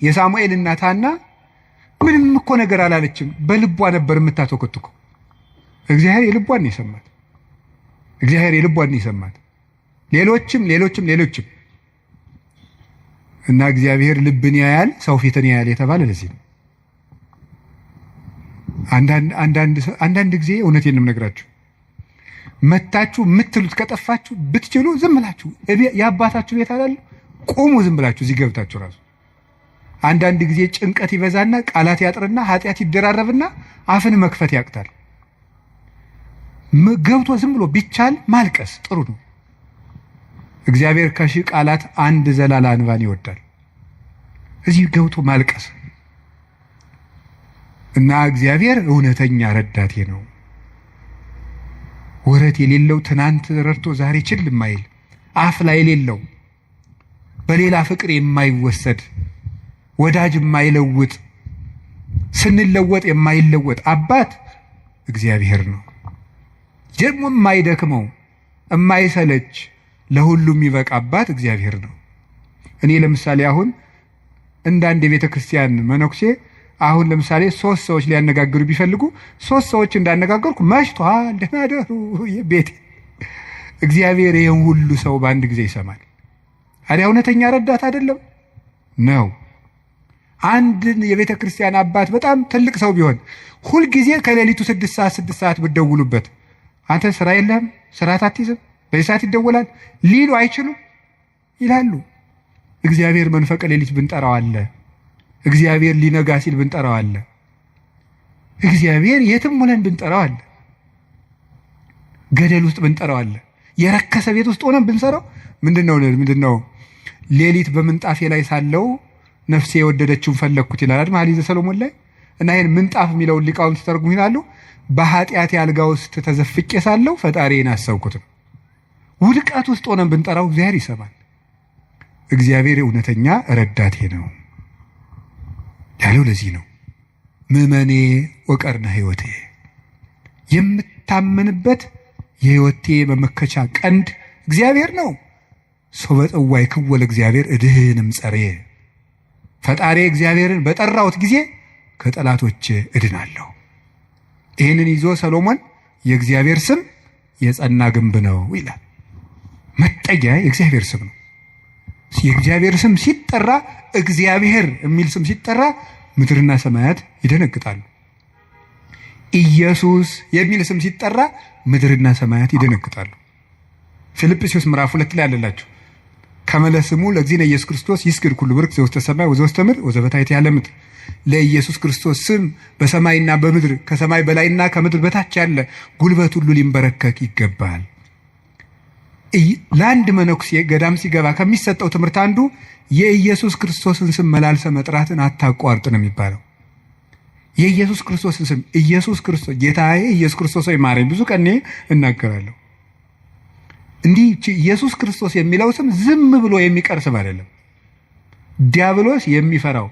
የሳሙኤል እናት ሐና ምንም እኮ ነገር አላለችም። በልቧ ነበር የምታተኮትኩ። እግዚአብሔር የልቧን ይሰማት። እግዚአብሔር የልቧን ይሰማት። ሌሎችም እና እግዚአብሔር ልብን ያያል፣ ሰው ፊትን ያያል የተባለ ለዚህ ነው። አንዳንድ ጊዜ እውነቴን ነው የምነግራችሁ፣ መታችሁ የምትሉት ከጠፋችሁ ብትችሉ ዝም ብላችሁ የአባታችሁ ቤት አላለ ቁሙ። ዝም ብላችሁ እዚህ ገብታችሁ ራሱ አንዳንድ ጊዜ ጭንቀት ይበዛና ቃላት ያጥርና ኃጢአት ይደራረብና አፍን መክፈት ያቅታል። ገብቶ ዝም ብሎ ቢቻል ማልቀስ ጥሩ ነው። እግዚአብሔር ከሺህ ቃላት አንድ ዘላላ እንባን ይወዳል። እዚህ ገብቶ ማልቀስ እና እግዚአብሔር እውነተኛ ረዳቴ ነው። ወረት የሌለው ትናንት ረድቶ ዛሬ ችል የማይል አፍ ላይ የሌለው በሌላ ፍቅር የማይወሰድ ወዳጅ የማይለውጥ ስንለወጥ የማይለወጥ አባት እግዚአብሔር ነው። ደግሞ የማይደክመው የማይሰለች ለሁሉም የሚበቃ አባት እግዚአብሔር ነው። እኔ ለምሳሌ አሁን እንዳንድ የቤተ ክርስቲያን መነኩሴ አሁን ለምሳሌ 3 ሰዎች ሊያነጋግሩ ቢፈልጉ 3 ሰዎች እንዳነጋገርኩ መሽቷል ደህና ደሩ የቤት እግዚአብሔር ይሄን ሁሉ ሰው በአንድ ጊዜ ይሰማል። አዲያ እውነተኛ ረዳት አይደለም ነው።
አንድን የቤተ ክርስቲያን አባት በጣም ትልቅ ሰው ቢሆን ሁልጊዜ ከሌሊቱ 6 ሰዓት ብትደውሉበት አንተ ስራ የለህም፣ ስርዓት አትይዝም፣ በዚህ ሰዓት ይደወላል ሊሉ አይችሉም? ይላሉ። እግዚአብሔር መንፈቀ ሌሊት ብንጠራው አለ። እግዚአብሔር ሊነጋ ሲል ብንጠራው አለ። እግዚአብሔር የትም ሆነን ብንጠራው አለ። ገደል ውስጥ ብንጠራው አለ። የረከሰ ቤት ውስጥ ሆነን ብንሰራው ምንድነው ሌሊት በምንጣፌ ላይ ሳለው ነፍሴ የወደደችውን ፈለግኩት ይላል መኃልየ ሰሎሞን ላይ። እና ይሄን ምንጣፍ የሚለውን ሊቃውንት ተርጉሙ ይላሉ በኃጢአት አልጋ ውስጥ ተዘፍቄ ሳለው ፈጣሪዬን አሰብኩት። ውድቀት ውስጥ ሆነን ብንጠራው እግዚአብሔር ይሰማል። እግዚአብሔር እውነተኛ ረዳቴ ነው ያለው ለዚህ ነው። ምእመኔ ወቀርነ ሕይወቴ፣ የምታመንበት የሕይወቴ መመከቻ ቀንድ እግዚአብሔር ነው። ሰው በጽዋይ ክወለ እግዚአብሔር እድህንም ጸሬ፣ ፈጣሪ እግዚአብሔርን በጠራሁት ጊዜ ከጠላቶች እድናለሁ። ይህንን ይዞ ሰሎሞን የእግዚአብሔር ስም የጸና ግንብ ነው ይላል። መጠጊያ የእግዚአብሔር ስም ነው። የእግዚአብሔር ስም ሲጠራ፣ እግዚአብሔር የሚል ስም ሲጠራ ምድርና ሰማያት ይደነግጣሉ። ኢየሱስ የሚል ስም ሲጠራ ምድርና ሰማያት ይደነግጣሉ። ፊልጵስዩስ ምዕራፍ 2 ላይ አለላችሁ ከመለስሙ ለእግዚእነ ኢየሱስ ክርስቶስ ይስግድ ኩሉ ብርክ ዘውስተ ሰማይ ወዘውስተ ምድር ወዘበታሕት ያለ ምድር። ለኢየሱስ ክርስቶስ ስም በሰማይና በምድር ከሰማይ በላይና ከምድር በታች ያለ ጉልበት ሁሉ ሊንበረከክ ይገባል። ለአንድ መነኩሴ ገዳም ሲገባ ከሚሰጠው ትምህርት አንዱ የኢየሱስ ክርስቶስን ስም መላልሰ መጥራትን አታቋርጥ ነው የሚባለው። የኢየሱስ ክርስቶስን ስም ኢየሱስ ክርስቶስ ጌታዬ ኢየሱስ ክርስቶስ ሆይ ማረኝ ብዙ ቀን እናገራለሁ። እንዲህ ኢየሱስ ክርስቶስ የሚለው ስም ዝም ብሎ የሚቀር ስም አይደለም። ዲያብሎስ የሚፈራው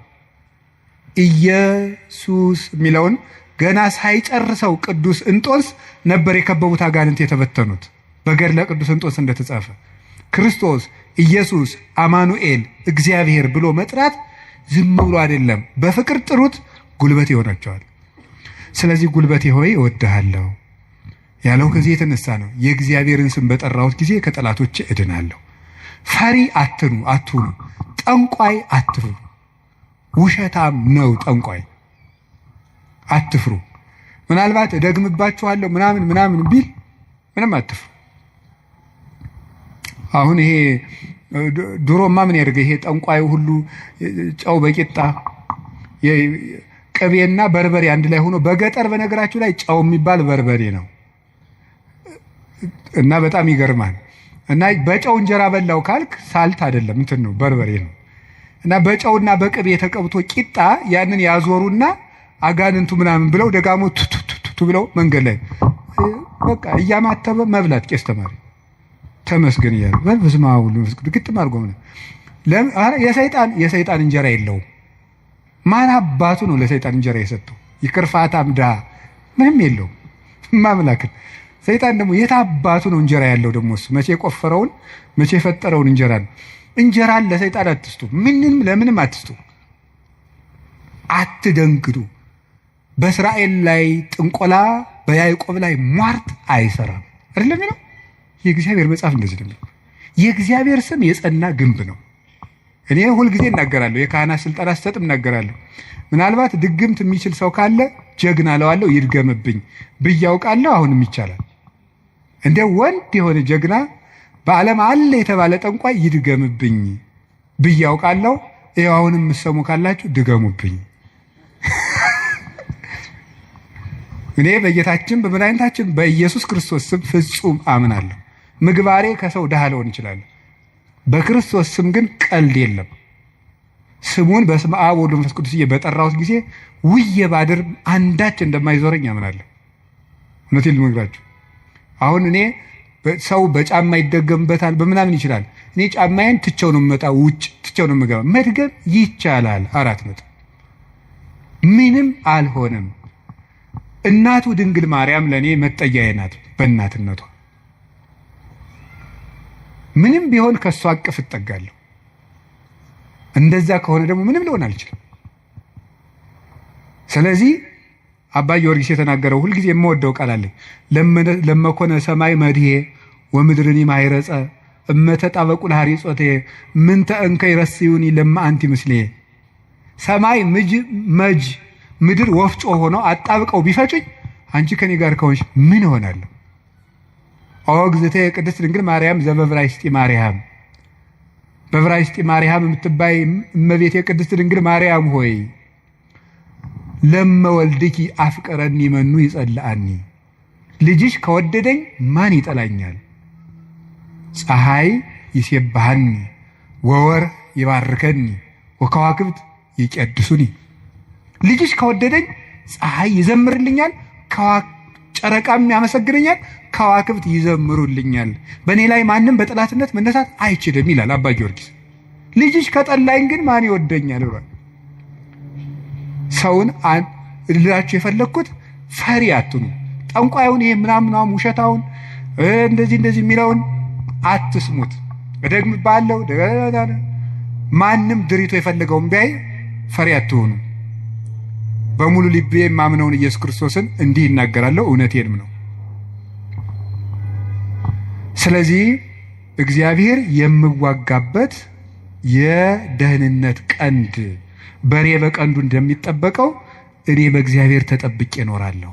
ኢየሱስ የሚለውን ገና ሳይጨርሰው ቅዱስ እንጦንስ ነበር የከበቡት አጋንንት የተበተኑት። በገድለ ቅዱስ እንጦንስ እንደተጻፈ ክርስቶስ ኢየሱስ አማኑኤል እግዚአብሔር ብሎ መጥራት ዝም ብሎ አይደለም። በፍቅር ጥሩት፣ ጉልበት ይሆናቸዋል። ስለዚህ ጉልበቴ ሆይ እወድሃለሁ ያለው ከዚህ የተነሳ ነው። የእግዚአብሔርን ስም በጠራሁት ጊዜ ከጠላቶች እድናለሁ። ፈሪ አትሁኑ፣ ጠንቋይ አትፍሩ። ውሸታም ነው ጠንቋይ፣ አትፍሩ። ምናልባት እደግምባችኋለሁ ምናምን ቢል ምንም አትፍሩ። አሁን ይሄ ድሮማ ምን ያደርገ ይሄ ጠንቋዩ ሁሉ ጨው በቂጣ ቅቤና በርበሬ አንድ ላይ ሆኖ በገጠር በነገራችሁ ላይ ጨው የሚባል በርበሬ ነው እና በጣም ይገርማል። እና በጨው እንጀራ በላው ካልክ ሳልት አይደለም እንትን ነው በርበሬ ነው። እና በጨውና በቅቤ የተቀብቶ ቂጣ ያንን ያዞሩና አጋንንቱ ምናምን ብለው ደጋሞ ቱቱቱቱ ብለው መንገድ ላይ በቃ እያማተበ መብላት ቄስ ተማሪ ተመስገን ይላል። በስመ አብ ወወልድ ወመንፈስ ቅዱስ ግጥም አድርጎ ነው። የሰይጣን እንጀራ የለውም። ማን አባቱ ነው ለሰይጣን እንጀራ የሰጠው? ይክርፋታም ድሃ ምንም የለውም። ማምላክን ሰይጣን ደግሞ የት አባቱ ነው እንጀራ ያለው? ደግሞ እሱ መቼ የቆፈረውን መቼ የፈጠረውን እንጀራ ነው። እንጀራን ለሰይጣን አትስጡ። ለምንም አትስጡ። አትደንግጡ። በእስራኤል ላይ ጥንቆላ በያዕቆብ ላይ ሟርት አይሰራም አይደለም ነው የእግዚአብሔር መጽሐፍ እንደዚህ ነው። የእግዚአብሔር ስም የጸና ግንብ ነው። እኔ ሁልጊዜ እናገራለሁ፣ የካህናት ስልጠና ስሰጥም እናገራለሁ። ምናልባት ድግምት የሚችል ሰው ካለ ጀግና ለዋለው ይድገምብኝ ብያውቃለሁ። አሁንም ይቻላል። እንደ ወንድ የሆነ ጀግና በዓለም አለ የተባለ ጠንቋይ ይድገምብኝ ብያውቃለሁ። ይኸው አሁንም የምትሰሙ ካላችሁ ድገሙብኝ። እኔ በጌታችን በመድኃኒታችን በኢየሱስ ክርስቶስ ስም ፍጹም አምናለሁ። ምግባሬ ከሰው ድሃ ልሆን ይችላለሁ። በክርስቶስ ስም ግን ቀልድ የለም። ስሙን በስመ አብ ወወልድ ወመንፈስ ቅዱስ በጠራሁት ጊዜ ውዬ ባድር አንዳች እንደማይዞረኝ አምናለሁ። እውነቴን ልነግራችሁ አሁን እኔ ሰው በጫማ ይደገምበታል በምናምን ይችላል። እኔ ጫማዬን ትቼው ነው የምመጣው፣ ውጭ ትቼው ነው የምገባ። መድገም ይቻላል። 4 ነጥብ። ምንም አልሆነም። እናቱ ድንግል ማርያም ለእኔ መጠጊያዬ ናት። በእናትነቷ ምንም ቢሆን ከእሷ አቅፍ እጠጋለሁ። እንደዛ ከሆነ ደግሞ ምንም ሊሆን አልችልም። ስለዚህ አባ ጊዮርጊስ የተናገረው ሁልጊዜ የምወደው ቃል አለኝ። ለመኮነ ሰማይ መድሄ ወምድርኒ ማይረጸ እመተጣበቁ ለሐሪጾቴ ምንተ እንከ ይረስዩኒ ለማ አንቲ ምስሌ። ሰማይ መጅ ምድር ወፍጮ ሆነው አጣብቀው ቢፈጩኝ አንቺ ከኔ ጋር ከሆንሽ ምን እሆናለሁ? ኦግዝቴ ቅድስት ድንግል ማርያም ዘበብራይስጢ ማርያም፣ በብራይስጢ ማርያም የምትባይ እመቤቴ ቅድስት ድንግል ማርያም ሆይ ለመወልድኪ አፍቀረኒ መኑ ይጸልአኒ፣ ልጅሽ ከወደደኝ ማን ይጠላኛል? ፀሐይ ይሴብሐኒ ወወር ይባርከኒ ወከዋክብት ይቀድሱኒ። ልጅሽ ከወደደኝ ፀሐይ ይዘምርልኛል፣ ጨረቃም ያመሰግነኛል፣ ከዋክብት ይዘምሩልኛል። በእኔ ላይ ማንም በጠላትነት መነሳት አይችልም ይላል አባ ጊዮርጊስ። ልጅሽ ከጠላኝ ግን ማን ይወደኛል ብሏል። ሰውን ልላችሁ የፈለግኩት ፈሪ አትኑ። ጠንቋዩን ይሄ ምናምናም ውሸታውን እንደዚህ የሚለውን አትስሙት። እደግምባለሁ ማንም ድሪቶ የፈለገውን ቢያይ ፈሪ አትሆኑ። በሙሉ ልቤ የማምነውን ኢየሱስ ክርስቶስን እንዲህ ይናገራለሁ፣ እውነቴንም ነው። ስለዚህ እግዚአብሔር የምዋጋበት የደህንነት ቀንድ በሬ በቀንዱ እንደሚጠበቀው እኔ በእግዚአብሔር ተጠብቄ እኖራለሁ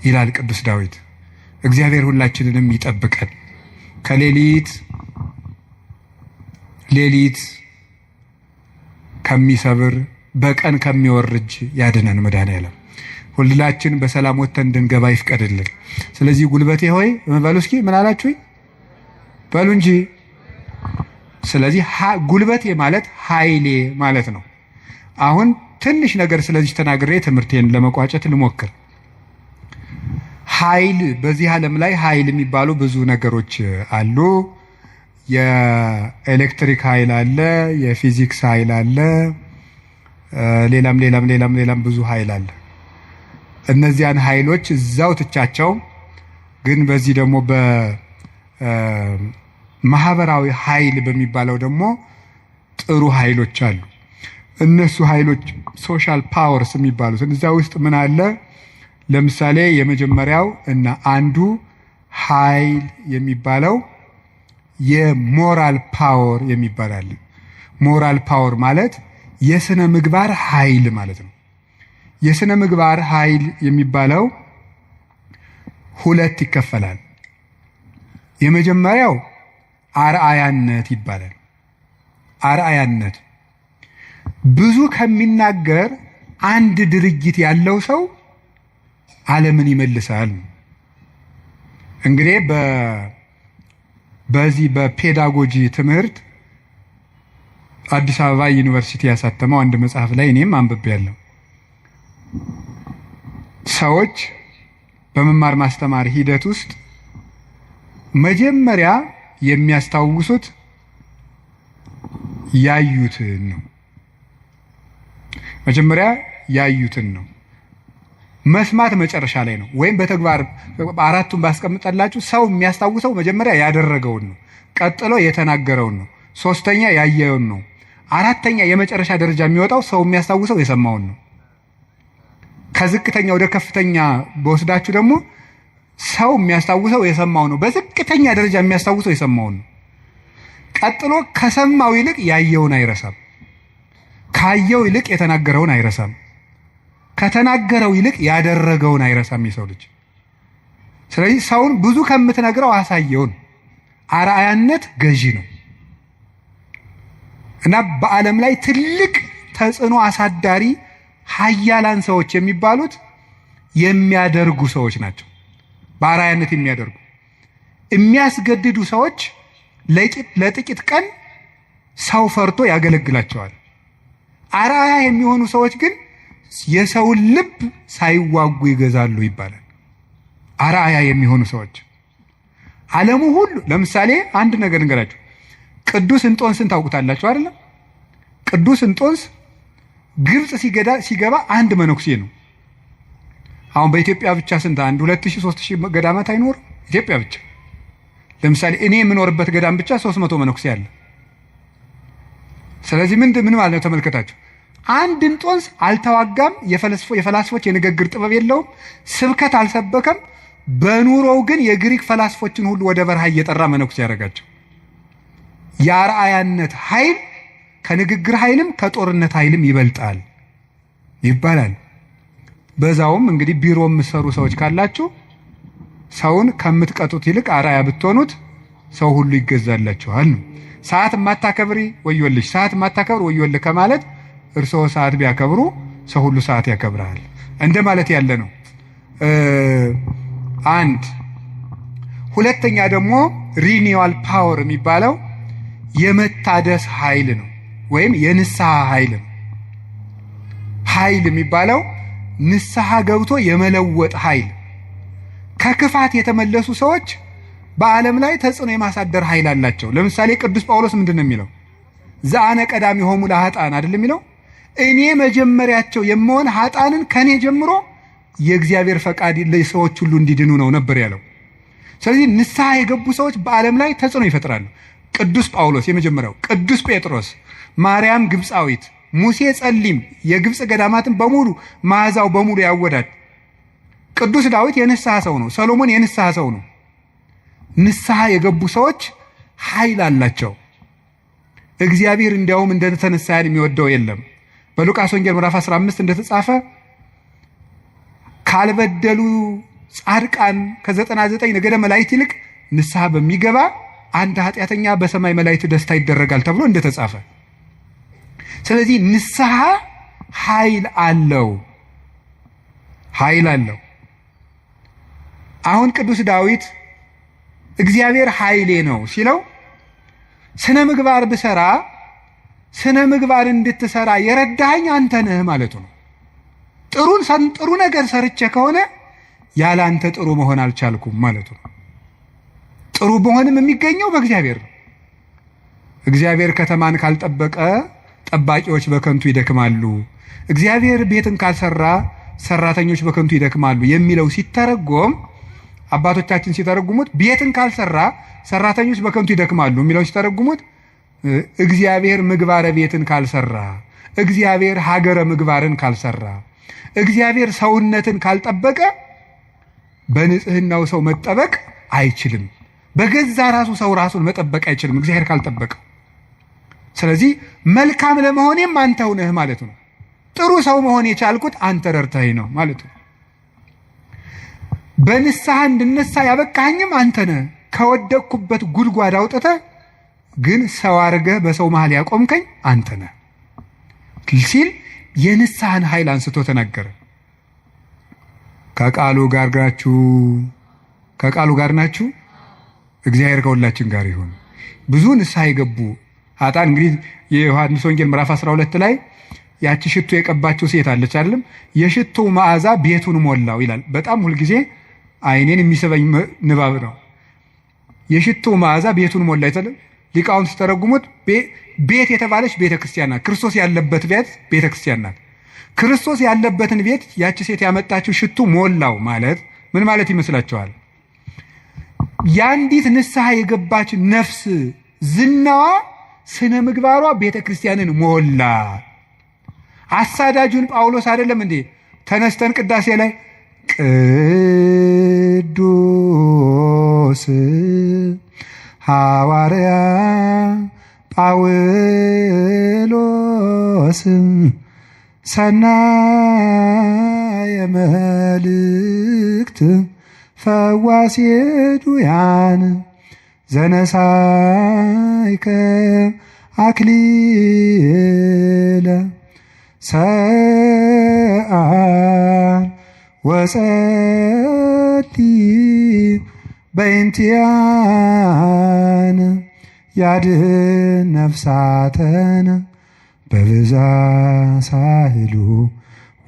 ይላል ቅዱስ ዳዊት። እግዚአብሔር ሁላችንንም ይጠብቀን፣ ከሌሊት ከሚሰብር በቀን ከሚወርጅ ያድነን መድኃኔዓለም። ሁላችን በሰላም ወጥተን እንድንገባ ይፍቀድልን። ስለዚህ ጉልበቴ ሆይ በሉ እስኪ ምን አላችሁኝ? በሉ እንጂ። ስለዚህ ጉልበቴ ማለት ኃይሌ ማለት ነው። አሁን ትንሽ ነገር ስለዚህ ተናግሬ ትምህርቴን ለመቋጨት ልሞክር። ኃይል፣ በዚህ ዓለም ላይ ኃይል የሚባሉ ብዙ ነገሮች አሉ። የኤሌክትሪክ ኃይል አለ፣ የፊዚክስ ኃይል አለ፣ ሌላም ብዙ ኃይል አለ። እነዚያን ኃይሎች እዛው ትቻቸው፣ ግን በዚህ ደግሞ በማህበራዊ ኃይል በሚባለው ደግሞ ጥሩ ኃይሎች አሉ። እነሱ ኃይሎች ሶሻል ፓወርስ የሚባሉት እዛ ውስጥ ምን አለ? ለምሳሌ የመጀመሪያው እና አንዱ ኃይል የሚባለው የሞራል ፓወር የሚባል አለ። ሞራል ፓወር ማለት የስነ ምግባር ኃይል ማለት ነው። የስነ ምግባር ኃይል የሚባለው ሁለት ይከፈላል። የመጀመሪያው አርአያነት ይባላል። አርአያነት ብዙ ከሚናገር አንድ ድርጊት ያለው ሰው ዓለምን ይመልሳል። እንግዲህ በዚህ በፔዳጎጂ ትምህርት አዲስ አበባ ዩኒቨርሲቲ ያሳተመው አንድ መጽሐፍ ላይ እኔም አንብቤያለሁ። ሰዎች በመማር ማስተማር ሂደት ውስጥ መጀመሪያ የሚያስታውሱት ያዩትን ነው። መጀመሪያ ያዩትን ነው። መስማት መጨረሻ ላይ ነው። ወይም በተግባር አራቱን ባስቀምጠላችሁ ሰው የሚያስታውሰው መጀመሪያ ያደረገውን ነው፣ ቀጥሎ የተናገረውን ነው፣ ሶስተኛ ያየውን ነው፣ አራተኛ የመጨረሻ ደረጃ የሚወጣው ሰው የሚያስታውሰው የሰማውን ነው። ከዝቅተኛ ወደ ከፍተኛ በወስዳችሁ ደግሞ ሰው የሚያስታውሰው የሰማው ነው። በዝቅተኛ ደረጃ የሚያስታውሰው የሰማውን ነው። ቀጥሎ ከሰማው ይልቅ ያየውን አይረሳም። ካየው ይልቅ የተናገረውን አይረሳም። ከተናገረው ይልቅ ያደረገውን አይረሳም የሰው ልጅ። ስለዚህ ሰውን ብዙ ከምትነግረው አሳየውን። አርአያነት ገዢ ነው እና በዓለም ላይ ትልቅ ተጽዕኖ አሳዳሪ ሀያላን ሰዎች የሚባሉት የሚያደርጉ ሰዎች ናቸው። በአርአያነት የሚያደርጉ የሚያስገድዱ ሰዎች ለጥቂት ቀን ሰው ፈርቶ ያገለግላቸዋል። አርአያ የሚሆኑ ሰዎች ግን የሰውን ልብ ሳይዋጉ ይገዛሉ ይባላል። አርአያ የሚሆኑ ሰዎች ዓለሙ ሁሉ ለምሳሌ አንድ ነገር እንገራችሁ። ቅዱስ እንጦንስን ታውቁታላችሁ አይደለም? ቅዱስ እንጦንስ ግብጽ ሲገባ አንድ መነኩሴ ነው። አሁን በኢትዮጵያ ብቻ ስንት 2000-3000 ገዳማት አይኖርም? ኢትዮጵያ ብቻ ለምሳሌ እኔ የምኖርበት ገዳም ብቻ 300 መነኩሴ አለ። ስለዚህ ምን ማለት ነው? ተመልከታችሁ። አንድ እንጦንስ አልተዋጋም። የፈላስፎች የንግግር ጥበብ የለውም። ስብከት አልሰበከም። በኑሮው ግን የግሪክ ፈላስፎችን ሁሉ ወደ በረሃ እየጠራ መነኩሴ ያደረጋቸው። የአርአያነት ኃይል
ከንግግር ኃይልም ከጦርነት ኃይልም ይበልጣል ይባላል። በዛውም እንግዲህ ቢሮ የምትሰሩ ሰዎች ካላችሁ ሰውን ከምትቀጡት ይልቅ አራያ ብትሆኑት ሰው ሁሉ ይገዛላችኋል። ሰዓት ማታከብሪ ወዮልሽ፣ ሰዓት ማታከብር ወዮልህ ከማለት እርስዎ ሰዓት ቢያከብሩ ሰው ሁሉ ሰዓት ያከብራል እንደማለት ያለ ነው። አንድ ሁለተኛ ደግሞ ሪኒዋል ፓወር የሚባለው የመታደስ ኃይል ነው፣ ወይም የንስሐ ኃይል ነው። ኃይል የሚባለው ንስሐ ገብቶ የመለወጥ ኃይል። ከክፋት የተመለሱ ሰዎች በዓለም ላይ ተጽዕኖ የማሳደር ኃይል አላቸው። ለምሳሌ ቅዱስ ጳውሎስ ምንድን ነው የሚለው? ዘአነ ቀዳሚሆሙ ለኃጥአን አይደል የሚለው? እኔ መጀመሪያቸው የምሆን ኃጥአንን ከኔ ጀምሮ የእግዚአብሔር ፈቃድ ለሰዎች ሁሉ እንዲድኑ ነው ነበር ያለው። ስለዚህ ንስሐ የገቡ ሰዎች በዓለም ላይ ተጽዕኖ ይፈጥራሉ። ቅዱስ ጳውሎስ የመጀመሪያው፣ ቅዱስ ጴጥሮስ፣ ማርያም ግብፃዊት፣ ሙሴ ጸሊም የግብፅ ገዳማትን በሙሉ መዓዛው በሙሉ ያወዳል። ቅዱስ ዳዊት የንስሐ ሰው ነው። ሰሎሞን የንስሐ ሰው ነው። ንስሐ የገቡ ሰዎች ኃይል አላቸው። እግዚአብሔር እንዲያውም እንደተነሳያን የሚወደው የለም። በሉቃስ ወንጌል ምዕራፍ 15 እንደተጻፈ ካልበደሉ ጻድቃን ከ99 ነገደ መላእክት ይልቅ ንስሐ በሚገባ አንድ ኃጢአተኛ በሰማይ መላእክት ደስታ ይደረጋል ተብሎ እንደተጻፈ። ስለዚህ ንስሐ ኃይል አለው፣ ኃይል አለው። አሁን ቅዱስ ዳዊት እግዚአብሔር ኃይሌ ነው ሲለው ስነ ምግባር ብሰራ ስነ ምግባር እንድትሰራ የረዳኸኝ አንተ ነህ ማለቱ ነው። ጥሩ ነገር ሰርቼ ከሆነ ያለ አንተ ጥሩ መሆን አልቻልኩም ማለቱ ነው። ጥሩ መሆንም የሚገኘው በእግዚአብሔር ነው። እግዚአብሔር ከተማን ካልጠበቀ ጠባቂዎች በከንቱ ይደክማሉ፣ እግዚአብሔር ቤትን ካልሰራ ሰራተኞች በከንቱ ይደክማሉ የሚለው ሲተረጎም አባቶቻችን ሲተረጉሙት ቤትን ካልሰራ ሰራተኞች በከንቱ ይደክማሉ የሚለው ሲተረጉሙት እግዚአብሔር ምግባረ ቤትን ካልሰራ፣ እግዚአብሔር ሀገረ ምግባርን ካልሰራ፣ እግዚአብሔር ሰውነትን ካልጠበቀ በንጽህናው ሰው መጠበቅ አይችልም። በገዛ ራሱ ሰው ራሱን መጠበቅ አይችልም እግዚአብሔር ካልጠበቀ። ስለዚህ መልካም ለመሆኔም አንተው ነህ ማለት ነው። ጥሩ ሰው መሆን የቻልኩት አንተ ረድተኸኝ ነው ማለት ነው። በንስሐ እንድነሳ ያበቃኸኝም አንተ ነህ። ከወደቅኩበት ጉድጓድ አውጥተህ ግን ሰው አድርገህ በሰው መሃል ያቆምከኝ አንተ ነህ ሲል የንስሐን ኃይል አንስቶ ተናገረ። ከቃሉ ጋር ናችሁ። እግዚአብሔር ከሁላችን ጋር ይሁን። ብዙ ንስሐ የገቡ ኃጥአን እንግዲህ የዮሐንስ ወንጌል ምዕራፍ 12 ላይ ያቺ ሽቱ የቀባችው ሴት አለች አይደለም? የሽቱ መዓዛ ቤቱን ሞላው ይላል። በጣም ሁልጊዜ አይኔን የሚስበኝ ንባብ ነው። የሽቱ መዓዛ ቤቱን ሞላ ይላል። ሊቃውንት ሲተረጉሙት ቤት የተባለች ቤተ ክርስቲያን ናት። ክርስቶስ ያለበት ቤት ቤተ ክርስቲያን ናት። ክርስቶስ ያለበትን ቤት ያቺ ሴት ያመጣችው ሽቱ ሞላው ማለት ምን ማለት ይመስላችኋል? ያንዲት ንስሐ የገባች ነፍስ ዝናዋ፣ ስነ ምግባሯ ቤተ ክርስቲያንን ሞላ። አሳዳጁን ጳውሎስ አይደለም እንዴ ተነስተን ቅዳሴ ላይ ቅዱስ ሐዋርያ ጳውሎስ ሰናየ መልእክት ፈዋሴ ዱያን ዘነሳይከ አክሊለ ሰአል ወጸሊ በእንቲአነ ያድኅን ነፍሳተነ በብዛ ሳህሉ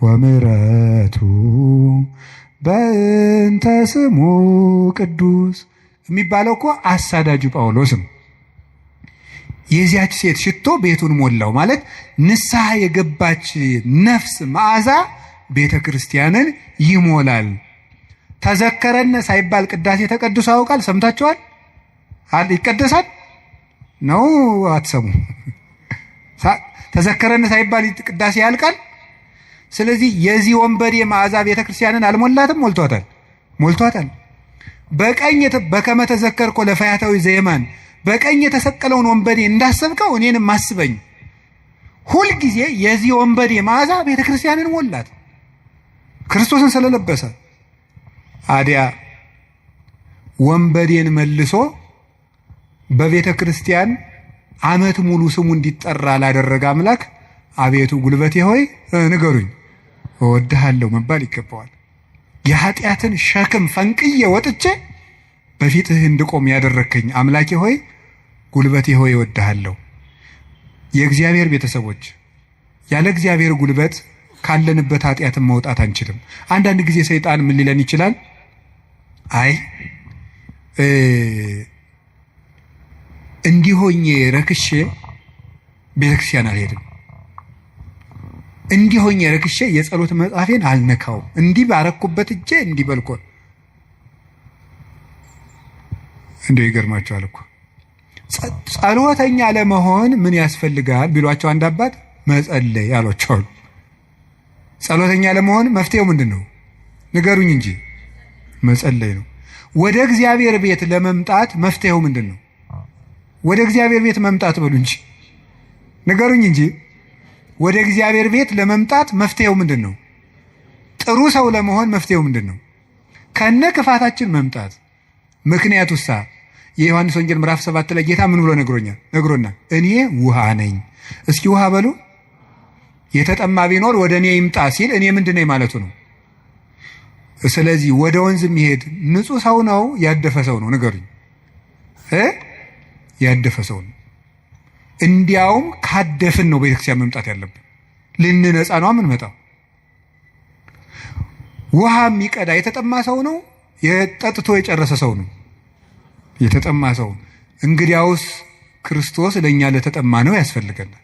ወምሕረቱ በእንተ ስሙ ቅዱስ የሚባለው እኮ አሳዳጁ ጳውሎስም የዚያች ሴት ሽቶ ቤቱን ሞላው ማለት ንስሐ የገባች ነፍስ መዓዛ ቤተ ክርስቲያንን ይሞላል። ተዘከረነ ሳይባል ቅዳሴ ተቀድሶ ያውቃል? ሰምታችኋል? ይቀደሳል ነው አትሰሙ? ተዘከረነ ሳይባል ቅዳሴ ያልቃል? ስለዚህ የዚህ ወንበዴ መዓዛ ቤተ ክርስቲያንን አልሞላትም? ሞልቷታል። በቀኝ በከመ ተዘከርኮ ለፈያታዊ ዘየማን በቀኝ የተሰቀለውን ወንበዴ እንዳሰብከው እኔንም አስበኝ
ሁል ጊዜ የዚህ ወንበዴ መዓዛ ቤተክርስቲያንን ሞላት ክርስቶስን ስለለበሰ። አዲያ ወንበዴን መልሶ በቤተ ክርስቲያን ዓመት ሙሉ ስሙ እንዲጠራ ላደረገ አምላክ አቤቱ ጉልበቴ ሆይ ንገሩኝ እወድሃለሁ መባል ይገባዋል። የኃጢአትን ሸክም ፈንቅዬ ወጥቼ በፊትህ እንድቆም ያደረከኝ አምላኬ ሆይ ጉልበቴ ሆይ እወድሃለሁ። የእግዚአብሔር ቤተሰቦች ያለ እግዚአብሔር ጉልበት ካለንበት ኃጢአትን መውጣት አንችልም። አንዳንድ ጊዜ ሰይጣን ምን ሊለን ይችላል? አይ እንዲሆኜ ረክሼ ቤተክርስቲያን አልሄድም፣ እንዲሆኜ ረክሼ የጸሎት መጽሐፌን አልነካውም፣ እንዲህ ባረኩበት እጄ እንዲህ በልኮ እንደው ይገርማችኋል እኮ ጸሎተኛ ለመሆን ምን ያስፈልጋል ቢሏቸው አንድ አባት መጸለይ አሏቸው። ጸሎተኛ ለመሆን መፍትሄው ምንድን ነው? ንገሩኝ እንጂ መጸለይ ነው። ወደ እግዚአብሔር ቤት ለመምጣት መፍትሄው ምንድን ነው? ወደ እግዚአብሔር ቤት መምጣት በሉ እንጂ ንገሩኝ እንጂ ወደ እግዚአብሔር ቤት ለመምጣት መፍትሄው ምንድን ነው? ጥሩ ሰው ለመሆን መፍትሄው ምንድን ነው? ከነ ክፋታችን መምጣት። ምክንያቱሳ የዮሐንስ ወንጌል ምዕራፍ 7 ላይ ጌታ ምን ብሎ ነግሮናል? እኔ ውሃ ነኝ። እስኪ ውሃ በሉ። የተጠማ ቢኖር ወደ እኔ ይምጣ ሲል እኔ ምንድን ነኝ ማለቱ ነው። ስለዚህ ወደ ወንዝ የሚሄድ ንጹህ ሰው ነው ያደፈ ሰው ነው? ንገሩኝ። ያደፈ ሰው ነው። እንዲያውም ካደፍን ነው ቤተክርስቲያን መምጣት ያለብን። ልንነጻ ነው የምንመጣው። ውሃ የሚቀዳ የተጠማ ሰው ነው? የጠጥቶ የጨረሰ ሰው ነው? የተጠማ ሰው። እንግዲያውስ ክርስቶስ ለእኛ ለተጠማ ነው ያስፈልገናል።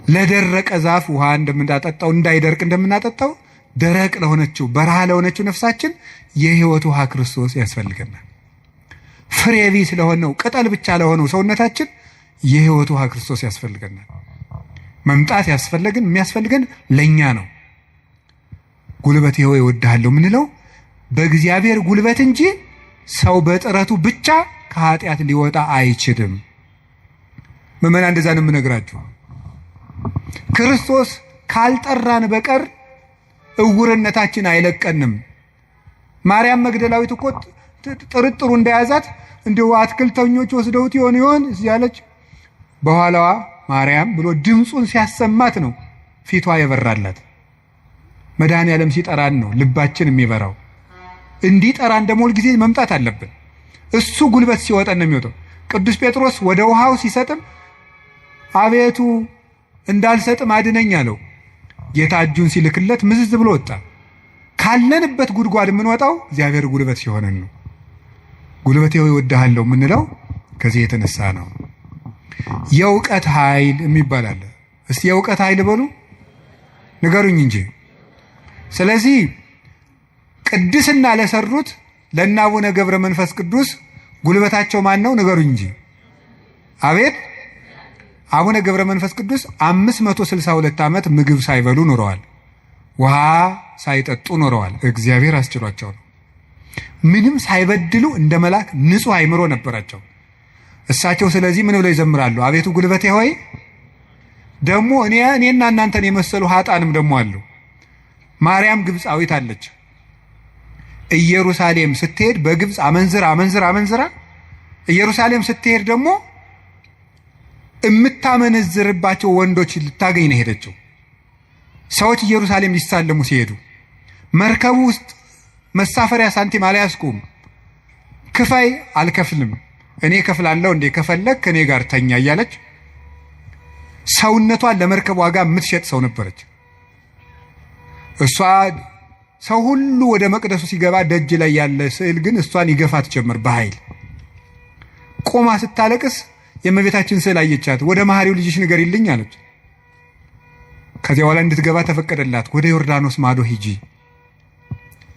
ለደረቀ ዛፍ ውሃ እንደምናጠጣው እንዳይደርቅ እንደምናጠጣው ደረቅ ለሆነችው በረሃ ለሆነችው ነፍሳችን የሕይወት ውሃ ክርስቶስ ያስፈልገናል። ፍሬ ቢስ ለሆነው ቅጠል ብቻ ለሆነው ሰውነታችን የሕይወት ውሃ ክርስቶስ ያስፈልገናል። መምጣት የሚያስፈልገን ለእኛ ነው። ጉልበቴ ሆይ እወድሃለሁ ምንለው በእግዚአብሔር ጉልበት እንጂ ሰው በጥረቱ ብቻ ከኃጢአት ሊወጣ አይችልም። ምዕመናን እንደዛ ነው የምነግራችሁ። ክርስቶስ ካልጠራን በቀር እውርነታችን አይለቀንም። ማርያም መግደላዊት እኮ ጥርጥሩ እንደያዛት እንደው አትክልተኞች ወስደውት ይሆን እያለች በኋላዋ ማርያም ብሎ ድምፁን ሲያሰማት ነው ፊቷ የበራላት። መድኃኔዓለም ሲጠራን ነው ልባችን የሚበራው። እንዲጠራን ደግሞ ሁል ጊዜ መምጣት አለብን። እሱ ጉልበት ሲወጣን ነው የሚወጣው። ቅዱስ ጴጥሮስ ወደ ውሃው ሲሰጥም አቤቱ እንዳልሰጥም አድነኝ አለው። ጌታ እጁን ሲልክለት ምዝዝ ብሎ ወጣ። ካለንበት ጉድጓድ የምንወጣው እግዚአብሔር ጉልበት ሲሆነን ነው። ጉልበቴ ሆይ እወድሃለሁ የምንለው ከዚህ የተነሳ ነው። የእውቀት ኃይል የሚባል አለ። እስቲ የእውቀት ኃይል በሉ ንገሩኝ እንጂ። ስለዚህ ቅድስና ለሰሩት ለእነ አቡነ ገብረ መንፈስ ቅዱስ ጉልበታቸው ማን ነው? ንገሩኝ እንጂ። አቤት አቡነ ገብረ መንፈስ ቅዱስ 562 ዓመት ምግብ ሳይበሉ ኖረዋል። ውሃ ሳይጠጡ ኖረዋል። እግዚአብሔር አስችሏቸው ነው። ምንም ሳይበድሉ እንደ መልአክ ንጹሕ አይምሮ ነበራቸው እሳቸው። ስለዚህ ምን ብለው ይዘምራሉ? አቤቱ ጉልበቴ ሆይ። ደግሞ እኔና እናንተን የመሰሉ ኃጣንም ደግሞ አሉ። ማርያም ግብፃዊት አለች። ኢየሩሳሌም ስትሄድ በግብፅ አመንዝራ ኢየሩሳሌም ስትሄድ ደግሞ የምታመነዝርባቸው ወንዶች ልታገኝ ነው ሄደችው። ሰዎች ኢየሩሳሌም ሊሳለሙ ሲሄዱ መርከቡ ውስጥ መሳፈሪያ ሳንቲም አልያዝኩም፣ ክፈይ፣ አልከፍልም፣ እኔ ከፍላለሁ እንዴ ከፈለግ ከኔ ጋር ተኛ እያለች ሰውነቷን ለመርከብ ዋጋ የምትሸጥ ሰው ነበረች። እሷ ሰው ሁሉ ወደ መቅደሱ ሲገባ ደጅ ላይ ያለ ስዕል ግን እሷን ይገፋት ጀመር በኃይል። ቆማ ስታለቅስ የእመቤታችን ስዕል አየቻት። ወደ መሐሪው ልጅሽ ንገሪልኝ አለች። ከዚያ በኋላ እንድትገባ ተፈቀደላት። ወደ ዮርዳኖስ ማዶ ሂጂ፣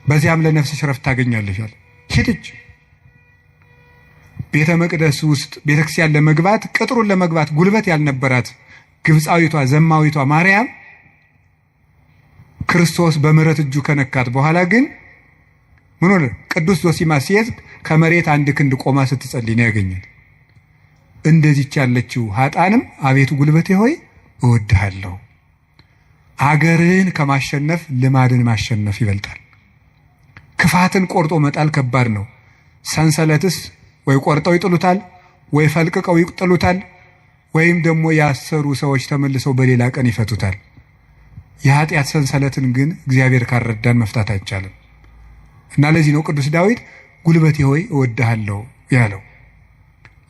በዚያም ለነፍስሽ ረፍት ታገኛለሽ አለ። ሄደች። ቤተ መቅደስ ውስጥ ቤተክርስቲያን ለመግባት ቅጥሩን ለመግባት ጉልበት ያልነበራት ግብፃዊቷ ዘማዊቷ ማርያም ክርስቶስ በምሕረት እጁ ከነካት በኋላ ግን ምን ሆነ? ቅዱስ ዞሲማስ ሲሄድ ከመሬት አንድ ክንድ ቆማ ስትጸልይ ነው ያገኛል።
እንደዚች ያለችው ኃጥአንም አቤቱ ጉልበቴ ሆይ እወድሃለሁ። አገርን ከማሸነፍ ልማድን ማሸነፍ ይበልጣል። ክፋትን ቆርጦ መጣል ከባድ ነው። ሰንሰለትስ ወይ ቆርጠው ይጥሉታል፣ ወይ ፈልቅቀው ይጥሉታል፣ ወይም ደግሞ ያሰሩ ሰዎች ተመልሰው በሌላ ቀን ይፈቱታል። የኃጢአት ሰንሰለትን ግን እግዚአብሔር ካረዳን መፍታት አይቻልም እና ለዚህ ነው ቅዱስ ዳዊት ጉልበቴ ሆይ እወድሃለሁ ያለው።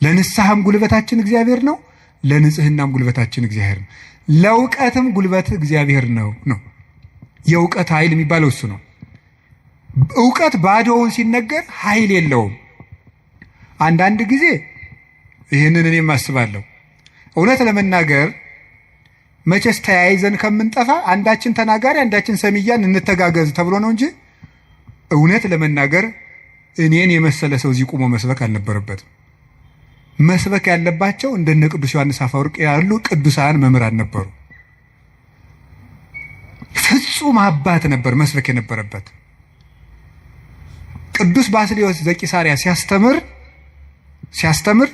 ለንስሐም ጉልበታችን እግዚአብሔር ነው፣ ለንጽህናም ጉልበታችን እግዚአብሔር ነው፣ ለእውቀትም ጉልበት እግዚአብሔር ነው። የእውቀት ኃይል የሚባለው እሱ ነው። እውቀት ባዶውን ሲነገር ኃይል የለውም። አንዳንድ ጊዜ ይህንን እኔም አስባለሁ። እውነት ለመናገር መቼስ ተያይዘን ከምንጠፋ አንዳችን ተናጋሪ አንዳችን ሰሚያን እንተጋገዝ ተብሎ ነው እንጂ እውነት ለመናገር እኔን የመሰለ ሰው እዚህ ቆሞ መስበክ አልነበረበትም። መስበክ ያለባቸው እንደነ ቅዱስ ዮሐንስ አፈወርቅ ያሉ ቅዱሳን መምህራን ነበሩ። ፍጹም አባት ነበር መስበክ የነበረበት። ቅዱስ ባስልዮስ ዘቂሳርያ ሲያስተምር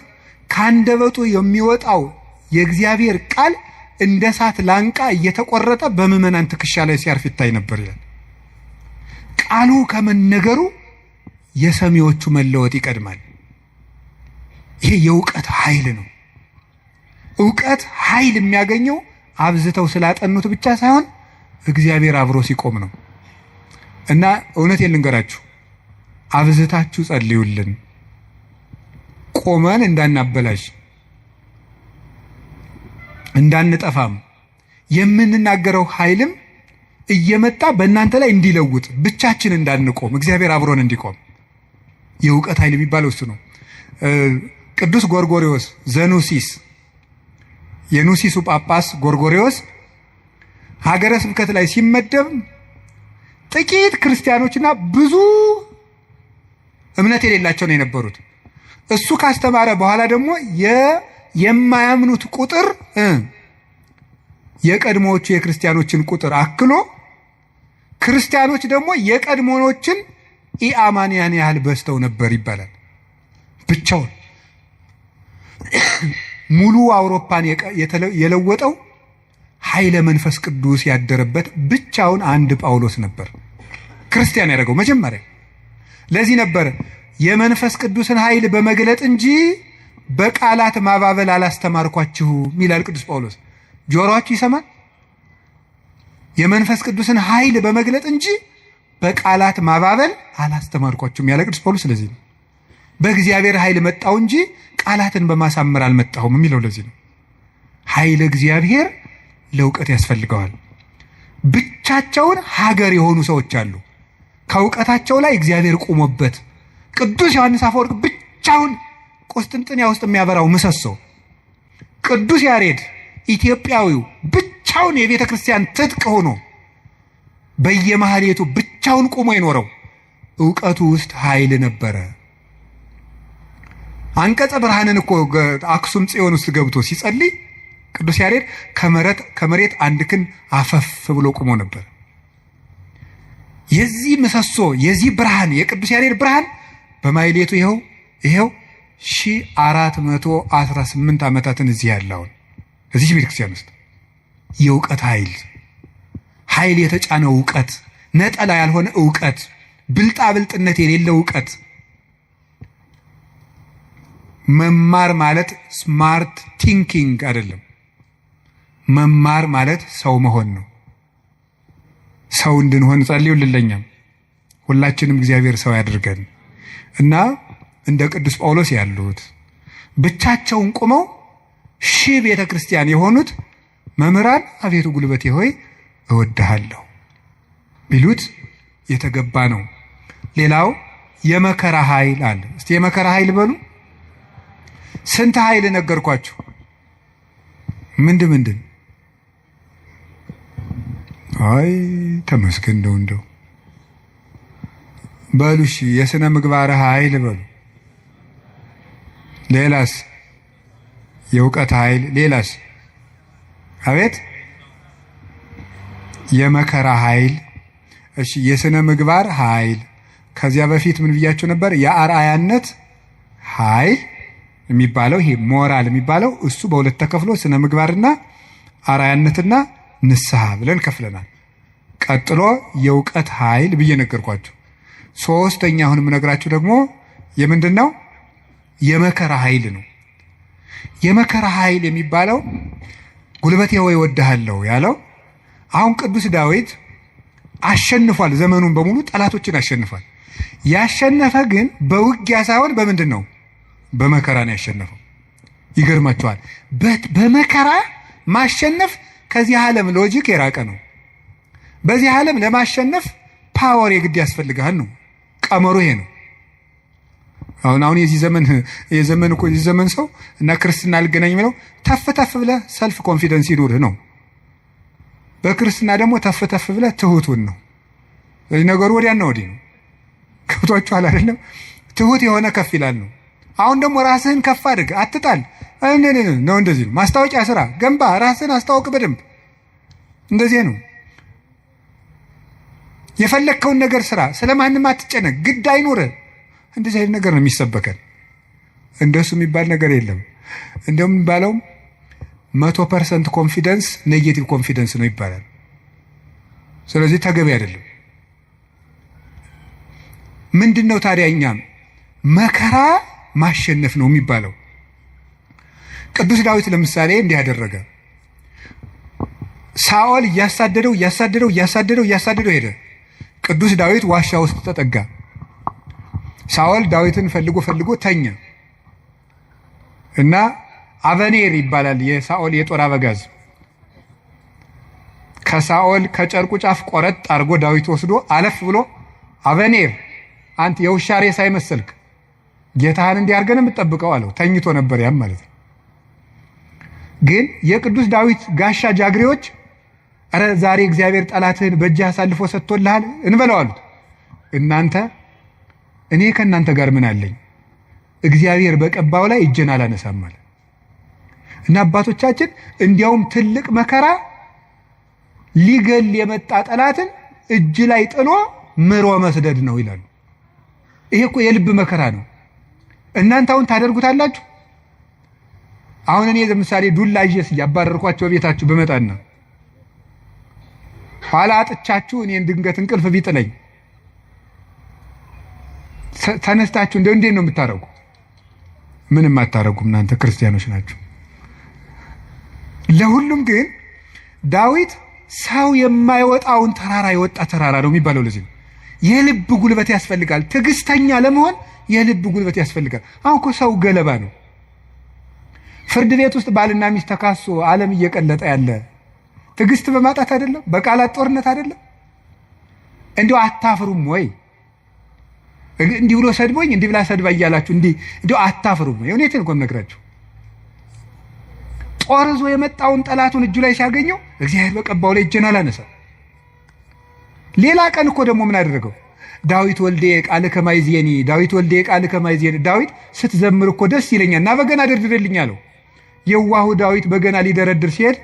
ከአንደበቱ የሚወጣው የእግዚአብሔር ቃል እንደ እሳት ላንቃ እየተቆረጠ በምዕመናን ትከሻ ላይ ሲያርፍ ይታይ ነበር ይላል። ቃሉ ከመነገሩ የሰሚዎቹ መለወጥ ይቀድማል። ይሄ የእውቀት ኃይል ነው። እውቀት ኃይል የሚያገኘው አብዝተው ስላጠኑት ብቻ ሳይሆን እግዚአብሔር አብሮ ሲቆም ነው። እና እውነቴን ልንገራችሁ፣ አብዝታችሁ ጸልዩልን፣ ቆመን እንዳናበላሽ እንዳንጠፋም፣ የምንናገረው ኃይልም እየመጣ በእናንተ ላይ እንዲለውጥ ብቻችን እንዳንቆም እግዚአብሔር አብሮን እንዲቆም የእውቀት ኃይል የሚባለው እሱ ነው። ቅዱስ ጎርጎርዮስ ዘኑሲስ የኑሲሱ ጳጳስ ጎርጎርዮስ ሀገረ ስብከት ላይ ሲመደብ ጥቂት ክርስቲያኖችና ብዙ እምነት የሌላቸው ነው የነበሩት። እሱ ካስተማረ በኋላ ደግሞ የማያምኑት ቁጥር የቀድሞዎቹ የክርስቲያኖችን ቁጥር አክሎ ክርስቲያኖች ደግሞ የቀድሞዎችን ኢአማንያን ያህል በዝተው ነበር ይባላል። ብቻውን ሙሉ አውሮፓን የለወጠው ኃይለ መንፈስ ቅዱስ ያደረበት ብቻውን አንድ ጳውሎስ ነበር ክርስቲያን ያደረገው መጀመሪያ። ለዚህ ነበር የመንፈስ ቅዱስን ኃይል በመግለጥ እንጂ በቃላት ማባበል አላስተማርኳችሁም ይላል ቅዱስ ጳውሎስ። ጆሮአችሁ ይሰማል? የመንፈስ ቅዱስን ኃይል በመግለጥ እንጂ በቃላት ማባበል አላስተማርኳችሁም ያለ ቅዱስ ጳውሎስ ስለዚህ ነው። በእግዚአብሔር ኃይል መጣው እንጂ ቃላትን በማሳመር አልመጣሁም የሚለው ለዚህ ነው። ኃይለ እግዚአብሔር ለእውቀት ያስፈልገዋል። ብቻቸውን ሀገር የሆኑ ሰዎች አሉ፣ ከእውቀታቸው ላይ እግዚአብሔር ቆሞበት። ቅዱስ ዮሐንስ አፈወርቅ ብቻውን ቁስጥንጥንያ ውስጥ የሚያበራው ምሰሶ፣ ቅዱስ ያሬድ ኢትዮጵያዊው ብቻውን የቤተ ክርስቲያን ትጥቅ ሆኖ በየማህሌቱ ብቻውን ቆሞ የኖረው እውቀቱ ውስጥ ኃይል ነበረ። አንቀጸ ብርሃንን እኮ አክሱም ጽዮን ውስጥ ገብቶ ሲጸልይ ቅዱስ ያሬድ ከመሬት አንድ ክንድ አፈፍ ብሎ ቆሞ ነበር። የዚህ ምሰሶ የዚህ ብርሃን የቅዱስ ያሬድ ብርሃን በማህሌቱ ይሄው 1418 ዓመታትን እዚህ ያለውን እዚህ ቤተክርስቲያን ውስጥ የእውቀት ኃይል የተጫነው እውቀት፣ ነጠላ ያልሆነ እውቀት፣ ብልጣብልጥነት የሌለው እውቀት። መማር ማለት ስማርት ቲንኪንግ አይደለም። መማር ማለት ሰው መሆን ነው። ሰው እንድንሆን ጸልዩልኝ። ሁላችንም እግዚአብሔር ሰው ያድርገን እና እንደ ቅዱስ ጳውሎስ ያሉት ብቻቸውን ቆመው ቤተ ክርስቲያን የሆኑት መምህራን አቤቱ ጉልበቴ ሆይ እወድሃለሁ ቢሉት የተገባ ነው። ሌላው የመከራ ኃይል አለ። እስቲ የመከራ ኃይል በሉ። ስንት ኃይል ነገርኳችሁ? ምንድን አይ ተመስገን እንደው በሉ። እሺ የሥነ ምግባር ኃይል በሉ። ሌላስ? የእውቀት ኃይል። ሌላስ? አቤት የመከራ ኃይል። እሺ የሥነ ምግባር ኃይል። ከዚያ በፊት ምን ብያችሁ ነበር? የአርአያነት ኃይል። የሚባለው ይሄ ሞራል የሚባለው እሱ በሁለት ተከፍሎ ስነ ምግባርና አራያነትና ንስሐ ብለን ከፍለናል። ቀጥሎ የእውቀት ኃይል ብዬ ነገርኳችሁ። ሶስተኛ አሁን የምነግራችሁ ደግሞ የምንድነው? የመከራ ኃይል ነው። የመከራ ኃይል የሚባለው ጉልበቴ ሆይ እወድሃለሁ ያለው አሁን ቅዱስ ዳዊት አሸንፏል። ዘመኑን በሙሉ ጠላቶችን አሸንፏል። ያሸነፈ ግን በውጊያ ሳይሆን በምንድን ነው? በመከራ ነው ያሸነፈው። ይገርማችኋል። በመከራ ማሸነፍ ከዚህ ዓለም ሎጂክ የራቀ ነው። በዚህ ዓለም ለማሸነፍ ፓወር የግድ ያስፈልጋል ነው ቀመሩ። ይሄ ነው አሁን የዚህ ዘመን ሰው እና ክርስትና አልገናኝ የሚለው ተፍ ተፍ ብለህ ሰልፍ ኮንፊደንስ ይኑርህ ነው። በክርስትና ደግሞ ተፍ ተፍ ብለህ ትሁቱን ነው። ስለዚህ ነገሩ ወዲያና ወዲህ ነው። ከብቷችኋል አይደለም? ትሁት የሆነ ከፍ ይላል ነው። አሁን ደግሞ ራስህን ከፍ አድርግ፣ አትጣል ነው። እንደዚህ ነው። ማስታወቂያ ስራ፣ ገንባ፣ ራስህን አስታውቅ በደንብ። እንደዚህ ነው። የፈለግከውን ነገር ስራ፣ ስለማንም አትጨነቅ፣ ግድ አይኑርህ። እንደዚህ አይነት ነገር ነው የሚሰበከን። እንደሱ የሚባል ነገር የለም። እንደውም የሚባለው 100% ኮንፊደንስ ኔጌቲቭ ኮንፊደንስ ነው ይባላል። ስለዚህ ተገቢ አይደለም። ምንድነው ታዲያ? እኛም መከራ ማሸነፍ ነው የሚባለው። ቅዱስ ዳዊት ለምሳሌ እንዲህ ያደረገ፣ ሳኦል እያሳደደው ሄደ። ቅዱስ ዳዊት ዋሻ ውስጥ ተጠጋ። ሳኦል ዳዊትን ፈልጎ ተኛ እና አበኔር ይባላል የሳኦል የጦር አበጋዝ ከሳኦል ከጨርቁ ጫፍ ቆረጥ አድርጎ ዳዊት ወስዶ አለፍ ብሎ አበኔር አንተ የውሻ ሬሳ አይመስልክ ጌታህን እንዲያርገን የምትጠብቀው አለው። ተኝቶ ነበር ያም ማለት ነው። ግን የቅዱስ ዳዊት ጋሻ ጃግሬዎች አረ ዛሬ እግዚአብሔር ጠላትህን በእጅህ አሳልፎ ሰጥቶልሃል እንበለው አሉት። እናንተ እኔ ከእናንተ ጋር ምን አለኝ? እግዚአብሔር በቀባው ላይ እጄን አላነሳም አለ። እና አባቶቻችን እንዲያውም ትልቅ መከራ ሊገል የመጣ ጠላትን እጅ ላይ ጥሎ ምሮ መስደድ ነው ይላሉ። ይሄ እኮ የልብ መከራ ነው። እናንተ አሁን ታደርጉታላችሁ? አሁን እኔ ለምሳሌ ዱላ ይዤስ ያባረርኳቸው ቤታችሁ በመጣና ኋላ አጥቻችሁ እኔን ድንገት እንቅልፍ ቢጥለኝ ተነስታችሁ እንዴት ነው የምታረጉ? ምንም አታረጉም። እናንተ ክርስቲያኖች ናችሁ። ለሁሉም ግን ዳዊት ሰው የማይወጣውን ተራራ የወጣ ተራራ ነው የሚባለው። ለዚህ ነው የልብ ጉልበት ያስፈልጋል። ትዕግስተኛ ለመሆን የልብ ጉልበት ያስፈልጋል። አሁን እኮ ሰው ገለባ ነው። ፍርድ ቤት ውስጥ ባልና ሚስት ተካሶ ዓለም እየቀለጠ ያለ ትዕግስት በማጣት አይደለም? በቃላት ጦርነት አይደለም? እንዲያው አታፍሩም ወይ? እንዲህ ብሎ ሰድቦኝ እንዲህ ብላ ሰድባ እያላችሁ እንዲያው አታፍሩም ወይ? እውነቴን እኮ የምነግራችሁ። ጦር ይዞ የመጣውን ጠላቱን እጁ ላይ ሲያገኘው እግዚአብሔር በቀባው ላይ እጄን አላነሳም። ሌላ ቀን እኮ ደግሞ ምን አደረገው? ዳዊት ወልዴ ቃል ከማይዜኒ ዳዊት ስትዘምር እኮ ደስ ይለኛል እና በገና ደርድርልኝ አለው። የዋሁ ዳዊት በገና ሊደረድር ሲሄድ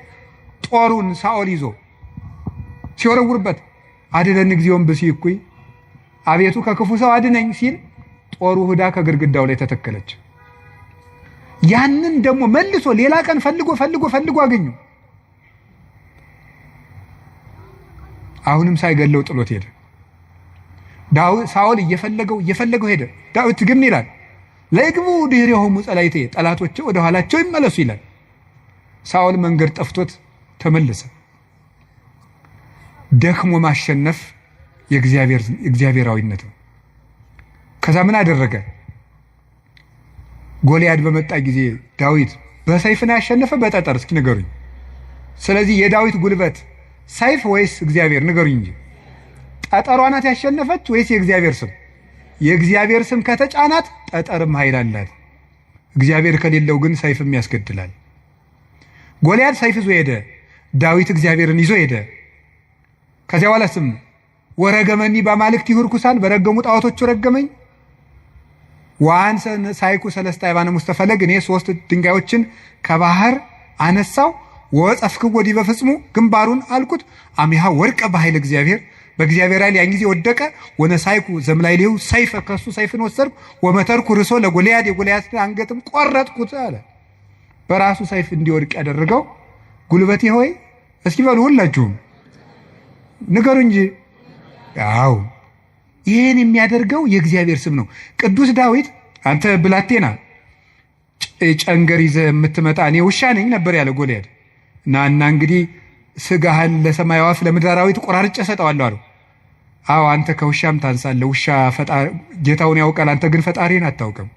ጦሩን ሳኦል ይዞ ሲወረውርበት አድነን እግዚኦን ብሲኩይ አቤቱ ከክፉ ሰው አድነኝ ሲል ጦሩ ሁዳ ከግድግዳው ላይ ተተከለች። ያንን ደግሞ መልሶ ሌላ ቀን ፈልጎ አገኙ። አሁንም ሳይገለው ጥሎት ሄደ። ሳኦል እየፈለገው ሄደ። ዳዊት ግን ይላል ለግቡ ድህሬሆሙ ጸላይቴ ጠላቶቼ ወደ ኋላቸው ይመለሱ ይላል። ሳኦል መንገድ ጠፍቶት ተመለሰ። ደክሞ ማሸነፍ የእግዚአብሔራዊነት ነው። ከዛ ምን አደረገ? ጎልያድ በመጣ ጊዜ ዳዊት በሰይፍ ነው ያሸነፈ በጠጠር? እስኪ ንገሩኝ። ስለዚህ የዳዊት ጉልበት ሰይፍ ወይስ እግዚአብሔር? ንገሩኝ እንጂ። ጠጠሯ ናት ያሸነፈች ወይስ የእግዚአብሔር ስም? የእግዚአብሔር ስም ከተጫናት ጠጠርም ኃይል አላት። እግዚአብሔር ከሌለው ግን ሰይፍም ያስገድላል። ጎልያድ ሰይፍ ይዞ ሄደ። ዳዊት እግዚአብሔርን ይዞ ሄደ። ከዚያ በኋላ ስም ወረገመኒ በአማልክት ይሁርኩሳን በረገሙ ጣዖቶቹ ረገመኝ። ዋን ሳይኩ ሰለስተ አይባነ ሙስተፈለግ እኔ 3 ድንጋዮችን ከባህር አነሳው ወጸፍክ ወዲ በፍጽሙ ግንባሩን አልኩት አሚሃ ወርቀ በኃይል እግዚአብሔር
በእግዚአብሔር ኃይል ያን ጊዜ ወደቀ። ወነሳይኩ ዘምላይሌው ሰይፈ ከሱ ሰይፍን ወሰድኩ ወመተርኩ ርሶ ለጎልያድ የጎልያድን አንገትም ቆረጥኩት አለ። በራሱ ሰይፍ እንዲወድቅ ያደረገው ጉልበቴ ሆይ እስኪ በሉ ሁላችሁም ንገሩ እንጂ። አዎ ይህን የሚያደርገው የእግዚአብሔር ስም ነው። ቅዱስ ዳዊት አንተ ብላቴና ጨንገር ይዘህ የምትመጣ እኔ ውሻ ነኝ ነበር ያለ ጎልያድ። እና እንግዲህ ስጋህን ለሰማይ ወፍ ለምድር አራዊት ቆራርጬ እሰጠዋለሁ አለው። አዎ አንተ ከውሻም ታንሳለህ። ውሻ ጌታውን ያውቃል፣ አንተ ግን ፈጣሪን አታውቅም።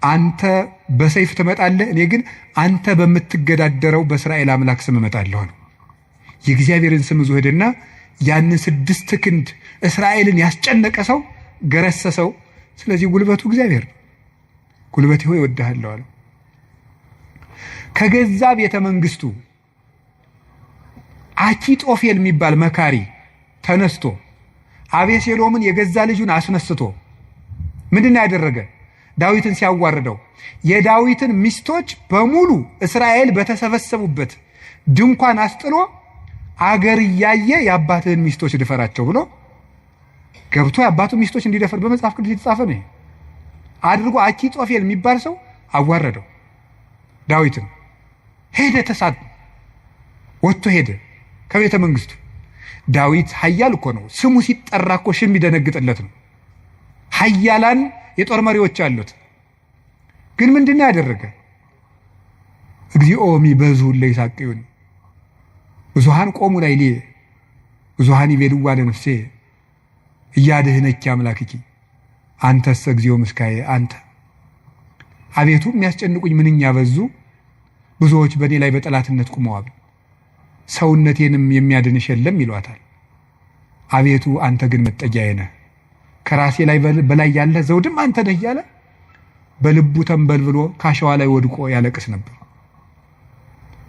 አንተ በሰይፍ ትመጣለህ፣ እኔ ግን አንተ በምትገዳደረው በእስራኤል አምላክ ስም እመጣለሁ ነው። የእግዚአብሔርን ስም ይዞ ሄደና ያንን 6 ክንድ እስራኤልን ያስጨነቀ ሰው ገረሰሰው። ስለዚህ ጉልበቱ እግዚአብሔር ነው። ጉልበቴ ሆይ እወድሃለሁ አለው። ከገዛ ቤተ መንግስቱ አኪጦፌል የሚባል መካሪ ተነስቶ አቤሴሎምን የገዛ ልጁን አስነስቶ ምንድነው ያደረገ? ዳዊትን ሲያዋርደው የዳዊትን ሚስቶች በሙሉ እስራኤል በተሰበሰቡበት ድንኳን አስጥሎ አገር እያየ የአባትህን ሚስቶች ድፈራቸው ብሎ ገብቶ የአባቱ ሚስቶች እንዲደፈር በመጽሐፍ ቅዱስ የተጻፈ ነው አድርጎ አኪጦፌል የሚባል ሰው አዋረደው ዳዊትን። ሄደ፣ ተሳድ ወጥቶ ሄደ ከቤተ መንግስቱ። ዳዊት ኃያል እኮ ነው። ስሙ ሲጠራ እኮ ሽም ይደነግጥለት ነው። ኃያላን የጦር መሪዎች አሉት። ግን ምንድነው ያደረገ? እግዚኦ ሚበዙ ለይሳቅዩን ብዙሃን ቆሙ ላይ ሊ ብዙሃን ይቤልዋ ለነፍሴ እያድህነኪ አምላክኪ አንተስ እግዚኦ ምስካዬ አንተ። አቤቱ የሚያስጨንቁኝ ምንኛ በዙ፣ ብዙዎች በእኔ ላይ በጠላትነት ቁመዋል፣ ሰውነቴንም የሚያድንሽ የለም ይሏታል። አቤቱ አንተ ግን መጠጊያዬ ነህ፣ ከራሴ ላይ በላይ ያለ ዘውድም አንተ ነህ እያለ በልቡ ተንበልብሎ ካሸዋ ላይ ወድቆ ያለቅስ ነበር።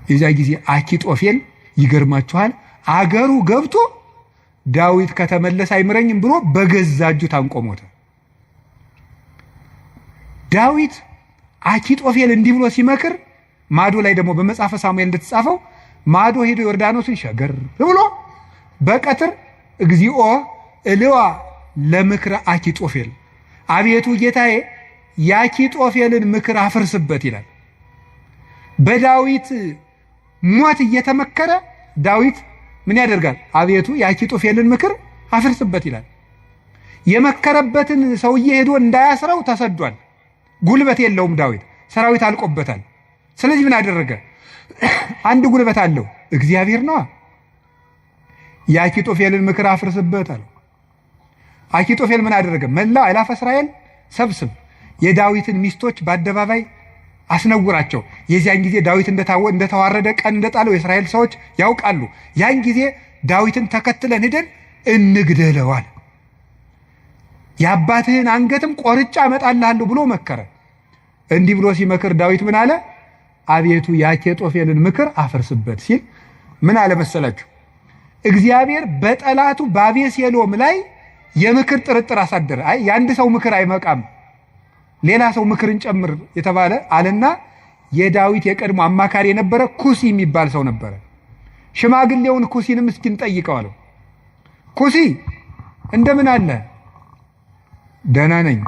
የዚያ ጊዜ አኪጦፌል ይገርማችኋል አገሩ ገብቶ ዳዊት ከተመለሰ አይምረኝም ብሎ በገዛ እጁ ታንቆ ሞተ። ዳዊት አኪጦፌል እንዲህ ብሎ ሲመክር ማዶ ላይ ደግሞ በመጽሐፈ ሳሙኤል እንደተጻፈው ማዶ ሄዶ ዮርዳኖስን ሸገር ብሎ በቀትር እግዚኦ እልዋ ለምክረ አኪጦፌል፣ አቤቱ ጌታዬ የአኪጦፌልን ምክር አፍርስበት ይላል። በዳዊት ሞት እየተመከረ ዳዊት ምን ያደርጋል? አቤቱ የአኪጦፌልን ምክር አፍርስበት ይላል። የመከረበትን ሰውዬ ሄዶ እንዳያስረው ተሰዷል። ጉልበት የለውም ዳዊት፣ ሰራዊት አልቆበታል። ስለዚህ ምን አደረገ? አንድ ጉልበት አለው፣ እግዚአብሔር ነው። የአኪጦፌልን ምክር አፍርስበት አለው። አኪጦፌል ምን አደረገ? መላው አእላፈ እስራኤል ሰብስብ፣ የዳዊትን ሚስቶች በአደባባይ አስነውራቸው። የዚያን ጊዜ ዳዊት እንደተዋረደ ቀን እንደጣለው የእስራኤል ሰዎች ያውቃሉ። ያን ጊዜ ዳዊትን ተከትለን ሄደን እንግደለዋል፣ የአባትህን አንገትም ቆርጫ አመጣልሃለሁ ብሎ መከረ። እንዲህ ብሎ ሲመክር ዳዊት ምን አለ? አቤቱ የአኪጦፌልን ምክር አፍርስበት ሲል ምን አለ መሰላችሁ? እግዚአብሔር በጠላቱ በአቤሴሎም ላይ የምክር ጥርጥር አሳደረ። አይ የአንድ ሰው ምክር አይመቃም፣ ሌላ ሰው ምክርን ጨምር የተባለ አለና የዳዊት የቀድሞ አማካሪ የነበረ ኩሲ የሚባል ሰው ነበረ። ሽማግሌውን ኩሲንም እስኪን ጠይቀው አለው። ኩሲ እንደምን አለ? ደህና ነኝ።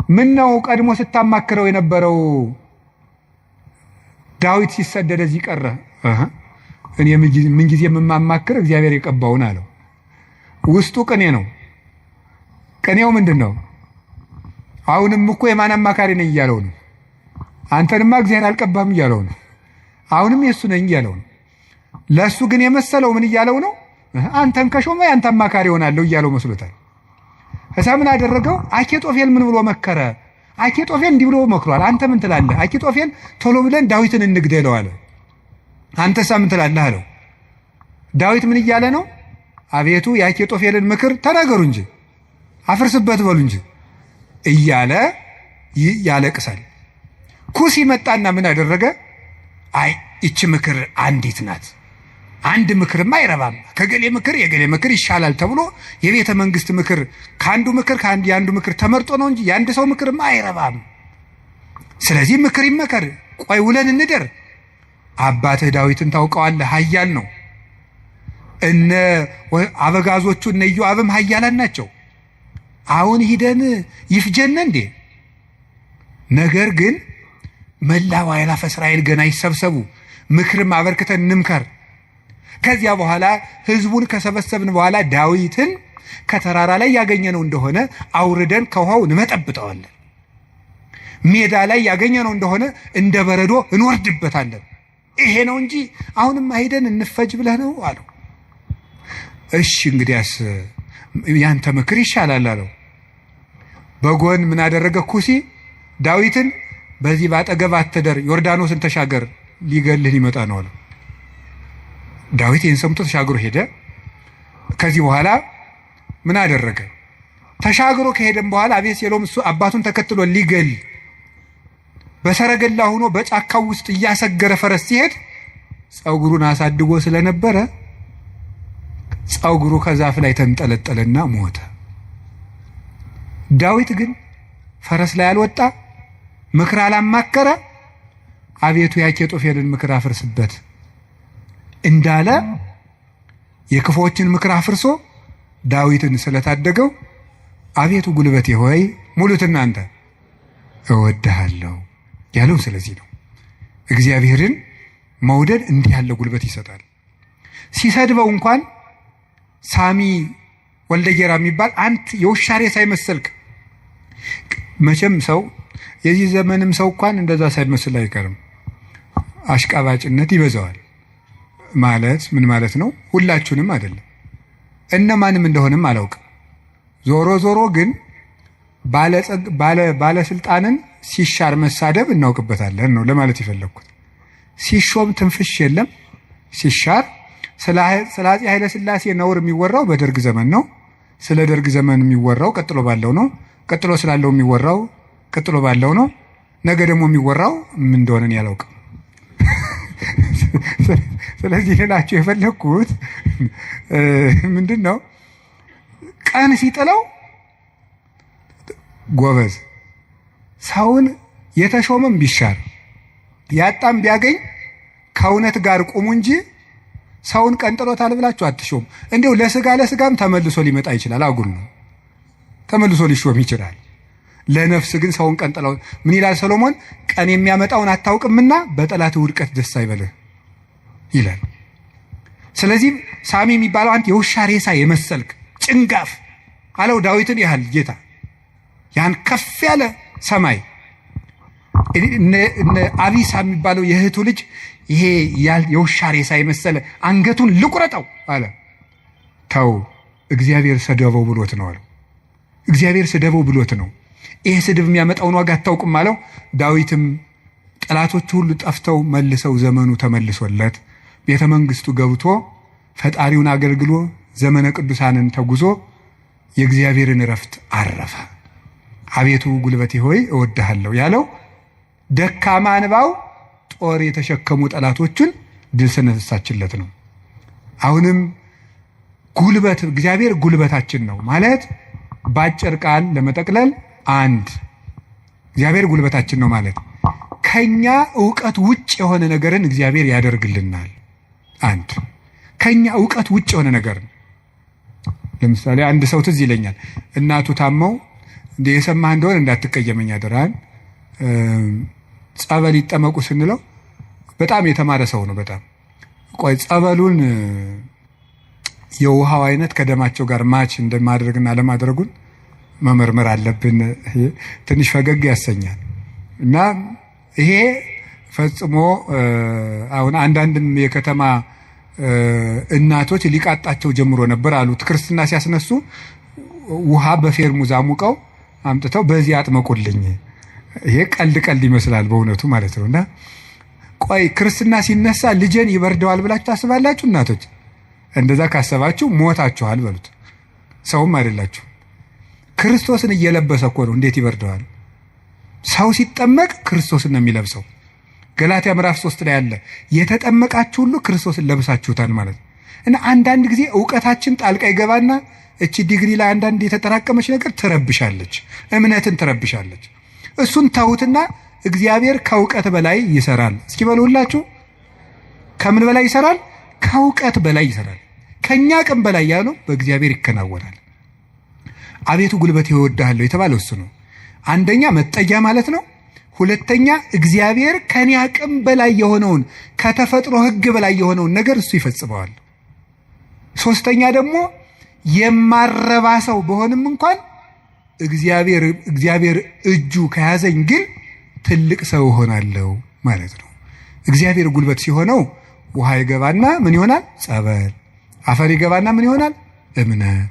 ምን ነው ቀድሞ ስታማክረው የነበረው ዳዊት ሲሰደድ እዚህ ቀረ? እኔ ምን ጊዜ የማማክር እግዚአብሔር የቀባውን አለው። ውስጡ ቅኔ ነው። ቅኔው ምንድን ነው? አሁንም እኮ የማን አማካሪ ነኝ እያለው ነው። አንተንማ እግዚአብሔር አልቀባም እያለው ነው። አሁንም የእሱ ነኝ እያለው ነው። ለእሱ ግን የመሰለው ምን እያለው ነው? አንተን ከሾመ ያንተ አማካሪ ሆናለሁ እያለው መስሎታል። እሳ ምን አደረገው? አኪጦፌል ምን ብሎ መከረ? አኪጦፌል እንዲህ ብሎ መክሯል። አንተ ምን ትላለህ? አኪጦፌል ቶሎ ብለን ዳዊትን እንግደለው አለ። አንተሳ ምን ትላለህ አለው። ዳዊት ምን እያለ ነው? አቤቱ የአኪጦፌልን ምክር ተናገሩ እንጂ አፍርስበት በሉ እንጂ እያለ ያለቅሳል። ኩሲ መጣና ምን አደረገ? አይ እቺ ምክር አንዲት ናት፣ አንድ ምክርማ አይረባም፣ ከገሌ ምክር የገሌ ምክር ይሻላል ተብሎ የቤተ መንግስት ምክር የአንዱ ምክር ተመርጦ ነው እንጂ የአንድ ሰው ምክርማ አይረባም። ስለዚህ ምክር ይመከር፣ ቆይ ውለን እንደር። አባትህ ዳዊትን ታውቀዋለህ፣ ኃያል ነው። እነ አበጋዞቹ እነ ኢዮአብም ኃያላን ናቸው። አሁን ሂደን ይፍጀን እንዴ? ነገር ግን መላው አእላፈ እስራኤል ገና ይሰብሰቡ፣ ምክርም አበርክተን እንምከር። ከዚያ በኋላ ህዝቡን ከሰበሰብን በኋላ ዳዊትን ከተራራ ላይ ያገኘነው እንደሆነ አውርደን ከውሃው እንመጠብጠዋለን። ሜዳ ላይ ያገኘነው እንደሆነ እንደ በረዶ እንወርድበታለን። ይሄ ነው እንጂ አሁንም ሄደን እንፈጅ ብለህ ነው አለው። እሺ እንግዲያስ ያንተ ምክር ይሻላል አለው። በጎን ምን አደረገ? ኩሲ ዳዊትን በዚህ ባጠገብ አትደር፣ ዮርዳኖስን ተሻገር፣ ሊገልህ ሊመጣ ነው አለው። ዳዊት ይህን ሰምቶ ተሻግሮ ሄደ። ከዚህ በኋላ ምን አደረገ? ተሻግሮ ከሄደም በኋላ አቤሴሎም እሱ አባቱን ተከትሎ ሊገል በሰረገላ ሆኖ በጫካው ውስጥ እያሰገረ ፈረስ ሲሄድ ፀጉሩን አሳድጎ ስለነበረ ፀጉሩ ከዛፍ ላይ ተንጠለጠለና ሞተ። ዳዊት ግን ፈረስ ላይ አልወጣ፣ ምክር አላማከረ። አቤቱ የአኪጦፌልን ምክር አፍርስበት እንዳለ የክፎችን ምክር አፍርሶ ዳዊትን ስለታደገው አቤቱ ጉልበቴ ሆይ ሙሉት እናንተ እወድሃለሁ ያለው ስለዚህ ነው። እግዚአብሔርን መውደድ እንዲህ ያለ ጉልበት ይሰጣል። ሲሰድበው እንኳን ሳሚ ወልደጌራ የሚባል አንተ የውሻ ሬሳ ሳይመስልክ፣ መቼም ሰው የዚህ ዘመንም ሰው እንኳን እንደዛ ሳይመስል አይቀርም። አሽቃባጭነት ይበዛዋል። ማለት ምን ማለት ነው? ሁላችሁንም አይደለም፣ እነማንም እንደሆነም አላውቅም። ዞሮ ዞሮ ግን ባለስልጣንን ሲሻር መሳደብ እናውቅበታለን ነው ለማለት የፈለግኩት። ሲሾም ትንፍሽ የለም። ሲሻር ስለ አፄ ኃይለ ሥላሴ ነውር የሚወራው በደርግ ዘመን ነው። ስለ ደርግ ዘመን የሚወራው ቀጥሎ ባለው ነው። ቀጥሎ ስላለው የሚወራው ቀጥሎ ባለው ነው። ነገ ደግሞ የሚወራው ምን እንደሆነ ያላውቅም። ስለዚህ ልላችሁ የፈለግኩት ምንድን ነው? ቀን ሲጥለው ጎበዝ ሰውን የተሾመም ቢሻር ያጣም ቢያገኝ ከእውነት ጋር ቁሙ እንጂ ሰውን ቀንጥሎታል ብላችሁ አትሾም። እንዲሁ ለስጋም ተመልሶ ሊመጣ ይችላል። አጉል ነው፣ ተመልሶ ሊሾም ይችላል። ለነፍስ ግን ሰውን ቀንጥለው ምን ይላል ሰሎሞን? ቀን የሚያመጣውን አታውቅምና በጠላት ውድቀት ደስ አይበልህ ይላል። ስለዚህ ሳሚ የሚባለው አንተ የውሻ ሬሳ የመሰልክ ጭንጋፍ አለው ዳዊትን ያህል ጌታ ያን ከፍ ያለ ሰማይ እነ አቢሳ የሚባለው የእህቱ ልጅ ይሄ የውሻ ሬሳ የመሰለ አንገቱን ልቁረጠው አለ። ተው እግዚአብሔር ሰደበው ብሎት ነው አለው። እግዚአብሔር ሰደበው ብሎት ነው። ይሄ ስድብ የሚያመጣውን ዋጋ አታውቅም አለው። ዳዊትም ጠላቶቹ ሁሉ ጠፍተው መልሰው ዘመኑ ተመልሶለት ቤተ መንግስቱ ገብቶ ፈጣሪውን አገልግሎ ዘመነ ቅዱሳንን ተጉዞ የእግዚአብሔርን ረፍት አረፈ። አቤቱ ጉልበቴ ሆይ እወድሃለሁ ያለው ደካማ እንባው ጦር የተሸከሙ ጠላቶችን ድል ስለነሳችለት ነው። አሁንም ጉልበት እግዚአብሔር ጉልበታችን ነው ማለት ባጭር ቃል ለመጠቅለል አንድ እግዚአብሔር ጉልበታችን ነው ማለት ከኛ ዕውቀት ውጭ የሆነ ነገርን እግዚአብሔር ያደርግልናል። አንድ ከኛ ዕውቀት ውጭ የሆነ ነገር ነው። ለምሳሌ አንድ ሰው ትዝ ይለኛል፣ እናቱ ታመው እንደ የሰማህ እንደሆነ እንዳትቀየመኝ አደራን ጸበል ይጠመቁ ስንለው በጣም የተማረ ሰው ነው። በጣም ቆይ ጸበሉን የውሃው አይነት ከደማቸው ጋር ማች እንደማድረግና ለማድረጉን መመርመር አለብን። ትንሽ ፈገግ ያሰኛል። እና ይሄ ፈጽሞ አሁን አንዳንድም የከተማ እናቶች ሊቃጣቸው ጀምሮ ነበር አሉት። ክርስትና ሲያስነሱ ውሃ በፌርሙዝ አሙቀው አምጥተው በዚህ አጥመቁልኝ። ይሄ ቀልድ ይመስላል በእውነቱ ማለት ነውና ቆይ ክርስትና ሲነሳ ልጄን ይበርደዋል ብላችሁ ታስባላችሁ? እናቶች እንደዛ ካሰባችሁ ሞታችኋል በሉት። ሰውም አይደላችሁ። ክርስቶስን እየለበሰ እኮ ነው። እንዴት ይበርደዋል? ሰው ሲጠመቅ ክርስቶስን ነው የሚለብሰው። ገላትያ ምዕራፍ 3 ላይ ያለ የተጠመቃችሁ ሁሉ ክርስቶስን ለብሳችሁታል ማለት ነው። እና አንዳንድ ጊዜ ዕውቀታችን ጣልቃ ይገባና እቺ ዲግሪ ላይ አንዳንድ የተጠራቀመች ነገር ትረብሻለች፣ እምነትን ትረብሻለች። እሱን ተውትና እግዚአብሔር ከዕውቀት በላይ ይሰራል። እስኪ በሉላችሁ፣ ከምን በላይ ይሰራል? ከዕውቀት በላይ ይሰራል። ከኛ አቅም በላይ ያለው በእግዚአብሔር ይከናወናል። አቤቱ ጉልበቴ እወድሃለሁ የተባለው እሱ ነው። አንደኛ መጠጊያ ማለት ነው። ሁለተኛ እግዚአብሔር ከኔ አቅም በላይ የሆነውን ከተፈጥሮ ሕግ በላይ የሆነውን ነገር እሱ ይፈጽመዋል። ሶስተኛ ደግሞ የማረባ ሰው በሆንም እንኳን እግዚአብሔር እጁ ከያዘኝ ግን ትልቅ ሰው እሆናለሁ ማለት ነው። እግዚአብሔር ጉልበት ሲሆነው ውሃ ይገባና ምን ይሆናል? ጸበል። አፈር ይገባና ምን ይሆናል? እምነት።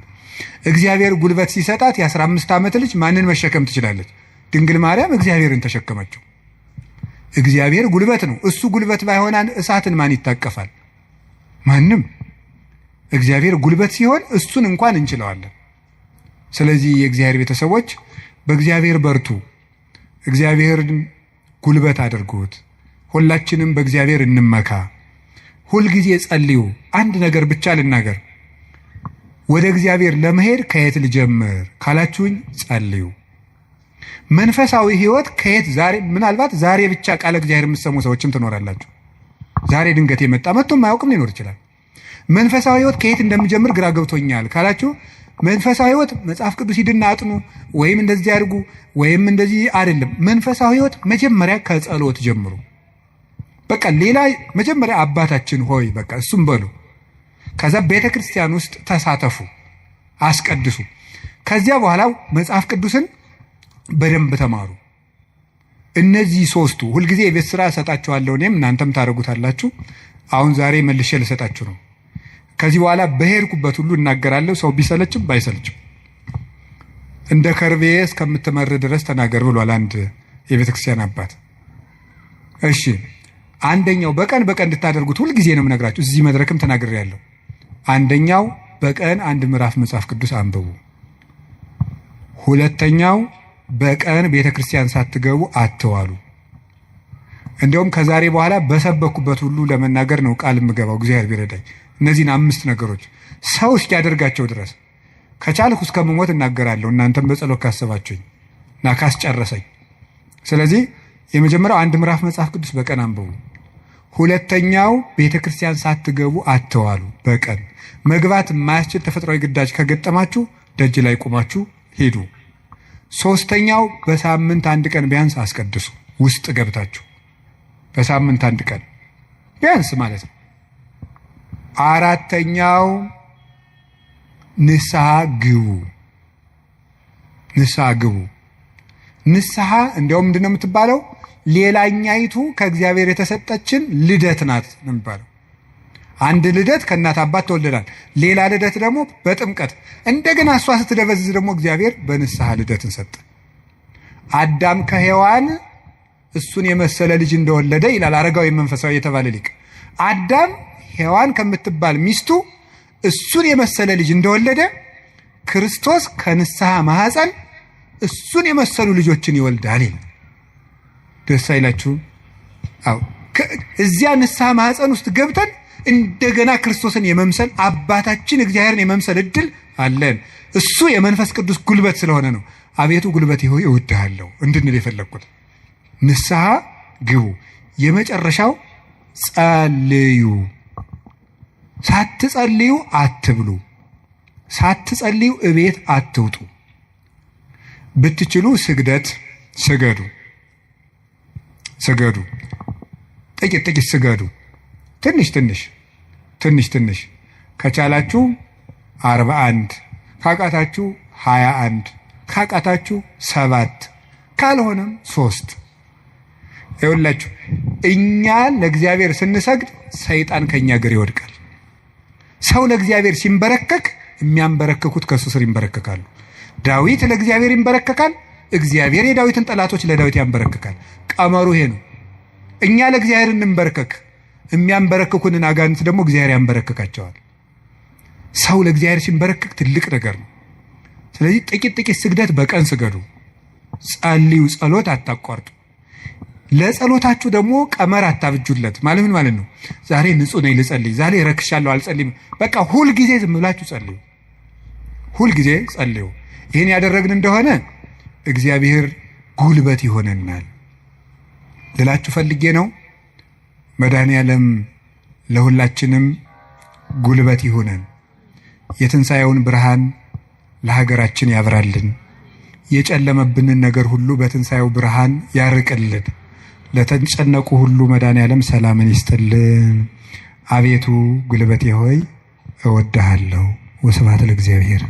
እግዚአብሔር ጉልበት ሲሰጣት የ15 ዓመት ልጅ ማንን መሸከም ትችላለች? ድንግል ማርያም እግዚአብሔርን ተሸከመችው። እግዚአብሔር ጉልበት ነው። እሱ ጉልበት ባይሆን እሳትን ማን ይታቀፋል? ማንም። እግዚአብሔር ጉልበት ሲሆን እሱን እንኳን እንችለዋለን። ስለዚህ የእግዚአብሔር ቤተሰቦች በእግዚአብሔር በርቱ፣ እግዚአብሔርን ጉልበት አድርጉት። ሁላችንም በእግዚአብሔር እንመካ። ሁልጊዜ ጸልዩ። አንድ ነገር ብቻ ልናገር። ወደ እግዚአብሔር ለመሄድ ከየት ልጀምር ካላችሁኝ ጸልዩ። መንፈሳዊ ሕይወት ከየት ምናልባት ዛሬ ብቻ ቃለ እግዚአብሔር የምትሰሙ ሰዎችም ትኖራላችሁ። ዛሬ ድንገት መጥቶ ማያውቅም ሊኖር ይችላል። መንፈሳዊ ሕይወት ከየት እንደምጀምር ግራ ገብቶኛል ካላችሁ መንፈሳዊ ሕይወት መጽሐፍ ቅዱስ ሂድና አጥኑ ወይም እንደዚህ አድርጉ ወይም እንደዚህ አይደለም። መንፈሳዊ ሕይወት መጀመሪያ ከጸሎት ጀምሩ። በቃ ሌላ መጀመሪያ አባታችን ሆይ በቃ እሱም በሉ። ከዛ ቤተክርስቲያን ውስጥ ተሳተፉ፣ አስቀድሱ። ከዚያ በኋላ መጽሐፍ ቅዱስን በደንብ ተማሩ። እነዚህ ሶስቱ ሁልጊዜ የቤት ስራ እሰጣችኋለሁ፣ እኔም እናንተም ታደርጉታላችሁ። አሁን ዛሬ መልሼ ልሰጣችሁ ነው። ከዚህ በኋላ በሄድኩበት ሁሉ እናገራለሁ፣ ሰው ቢሰለችም ባይሰለችም። እንደ ከርቤ እስከምትመር ድረስ ተናገር ብሏል አንድ የቤተክርስቲያን አባት። እሺ፣ አንደኛው በቀን እንድታደርጉት ሁልጊዜ ነው የምነግራችሁ። እዚህ መድረክም ተናግሬያለሁ። አንደኛው በቀን አንድ ምዕራፍ መጽሐፍ ቅዱስ አንብቡ። ሁለተኛው በቀን ቤተክርስቲያን ሳትገቡ አትዋሉ። እንዲያውም ከዛሬ በኋላ በሰበኩበት ሁሉ ለመናገር ነው ቃል የምገባው፣ እግዚአብሔር ቢረዳኝ። እነዚህን 5 ነገሮች ሰው እስኪያደርጋቸው ድረስ ከቻልኩ እስከምሞት እናገራለሁ። እናንተም በጸሎት ካሰባችሁኝ እና ካስጨረሰኝ። ስለዚህ የመጀመሪያው አንድ ምዕራፍ መጽሐፍ ቅዱስ በቀን አንብቡ። ሁለተኛው ቤተክርስቲያን ሳትገቡ አትዋሉ። በቀን መግባት የማያስችል ተፈጥሯዊ ግዳጅ ከገጠማችሁ ደጅ ላይ ቆማችሁ ሄዱ። ሶስተኛው በሳምንት አንድ ቀን ቢያንስ አስቀድሱ፣ ውስጥ ገብታችሁ በሳምንት አንድ ቀን ቢያንስ ማለት ነው። አራተኛው ንስሐ ግቡ። ንስሐ እንዲያውም ምንድን ነው የምትባለው? ሌላኛይቱ ከእግዚአብሔር የተሰጠችን ልደት ናት ነው የሚባለው። አንድ ልደት ከእናት አባት ተወልደናል። ሌላ ልደት ደግሞ በጥምቀት እንደገና እሷ ስትደበዝዝ ደግሞ እግዚአብሔር በንስሐ ልደትን ሰጠ። አዳም ከሔዋን እሱን የመሰለ ልጅ እንደወለደ ይላል አረጋዊ መንፈሳዊ የተባለ ሊቅ። አዳም ሔዋን ከምትባል ሚስቱ እሱን የመሰለ ልጅ እንደወለደ ክርስቶስ ከንስሐ ማህፀን እሱን የመሰሉ ልጆችን ይወልዳል ይላል። ደስ አይላችሁም? አዎ፣ እዚያ ንስሐ ማህፀን ውስጥ ገብተን እንደገና ክርስቶስን የመምሰል አባታችን እግዚአብሔርን የመምሰል እድል አለን። እሱ የመንፈስ ቅዱስ ጉልበት ስለሆነ ነው አቤቱ ጉልበቴ ሆይ እወድሃለሁ እንድንል የፈለግኩት። ንስሐ ግቡ። የመጨረሻው ጸልዩ። ሳትጸልዩ አትብሉ፣ ሳትጸልዩ እቤት አትውጡ። ብትችሉ ስግደት ስገዱ፣ ጥቂት ስገዱ። ትንሽ ከቻላችሁ 41፣ ካቃታችሁ 21፣ ካቃታችሁ 7፣ ካልሆነም 3። ይኸውላችሁ እኛ ለእግዚአብሔር ስንሰግድ ሰይጣን ከኛ እግር ይወድቃል። ሰው ለእግዚአብሔር ሲንበረከክ የሚያንበረከኩት ከእሱ ስር ይንበረከካሉ። ዳዊት ለእግዚአብሔር ይንበረከካል፣ እግዚአብሔር የዳዊትን ጠላቶች ለዳዊት ያንበረክካል። ቀመሩ ይሄ ነው። እኛ ለእግዚአብሔር እንንበረከክ፣ የሚያንበረክኩንን አጋንንት ደግሞ እግዚአብሔር ያንበረክካቸዋል። ሰው ለእግዚአብሔር ሲንበረከክ ትልቅ ነገር ነው። ስለዚህ ጥቂት ስግደት በቀን ስገዱ፣ ጸልዩ። ጸሎት አታቋርጡ። ለጸሎታችሁ ደግሞ ቀመር አታብጁለት። ማለት ምን ማለት ነው? ዛሬ ንጹህ ነኝ ልጸልይ፣ ዛሬ ረክሻለሁ አልጸልይም። በቃ ሁልጊዜ ዝም ብላችሁ ጸልዩ፣ ሁልጊዜ ጸልዩ። ይህን ያደረግን እንደሆነ እግዚአብሔር ጉልበት ይሆነናል ልላችሁ ፈልጌ ነው። መድኃኔዓለም ለሁላችንም ጉልበት ይሆነን።
የትንሣኤውን ብርሃን ለሀገራችን ያብራልን። የጨለመብንን ነገር ሁሉ በትንሣኤው ብርሃን ያርቅልን። ለተጨነቁ ሁሉ መድኃኔዓለም ሰላምን ይስጥልን። አቤቱ ጉልበቴ ሆይ እወድሃለሁ። ወስብሐት ለእግዚአብሔር።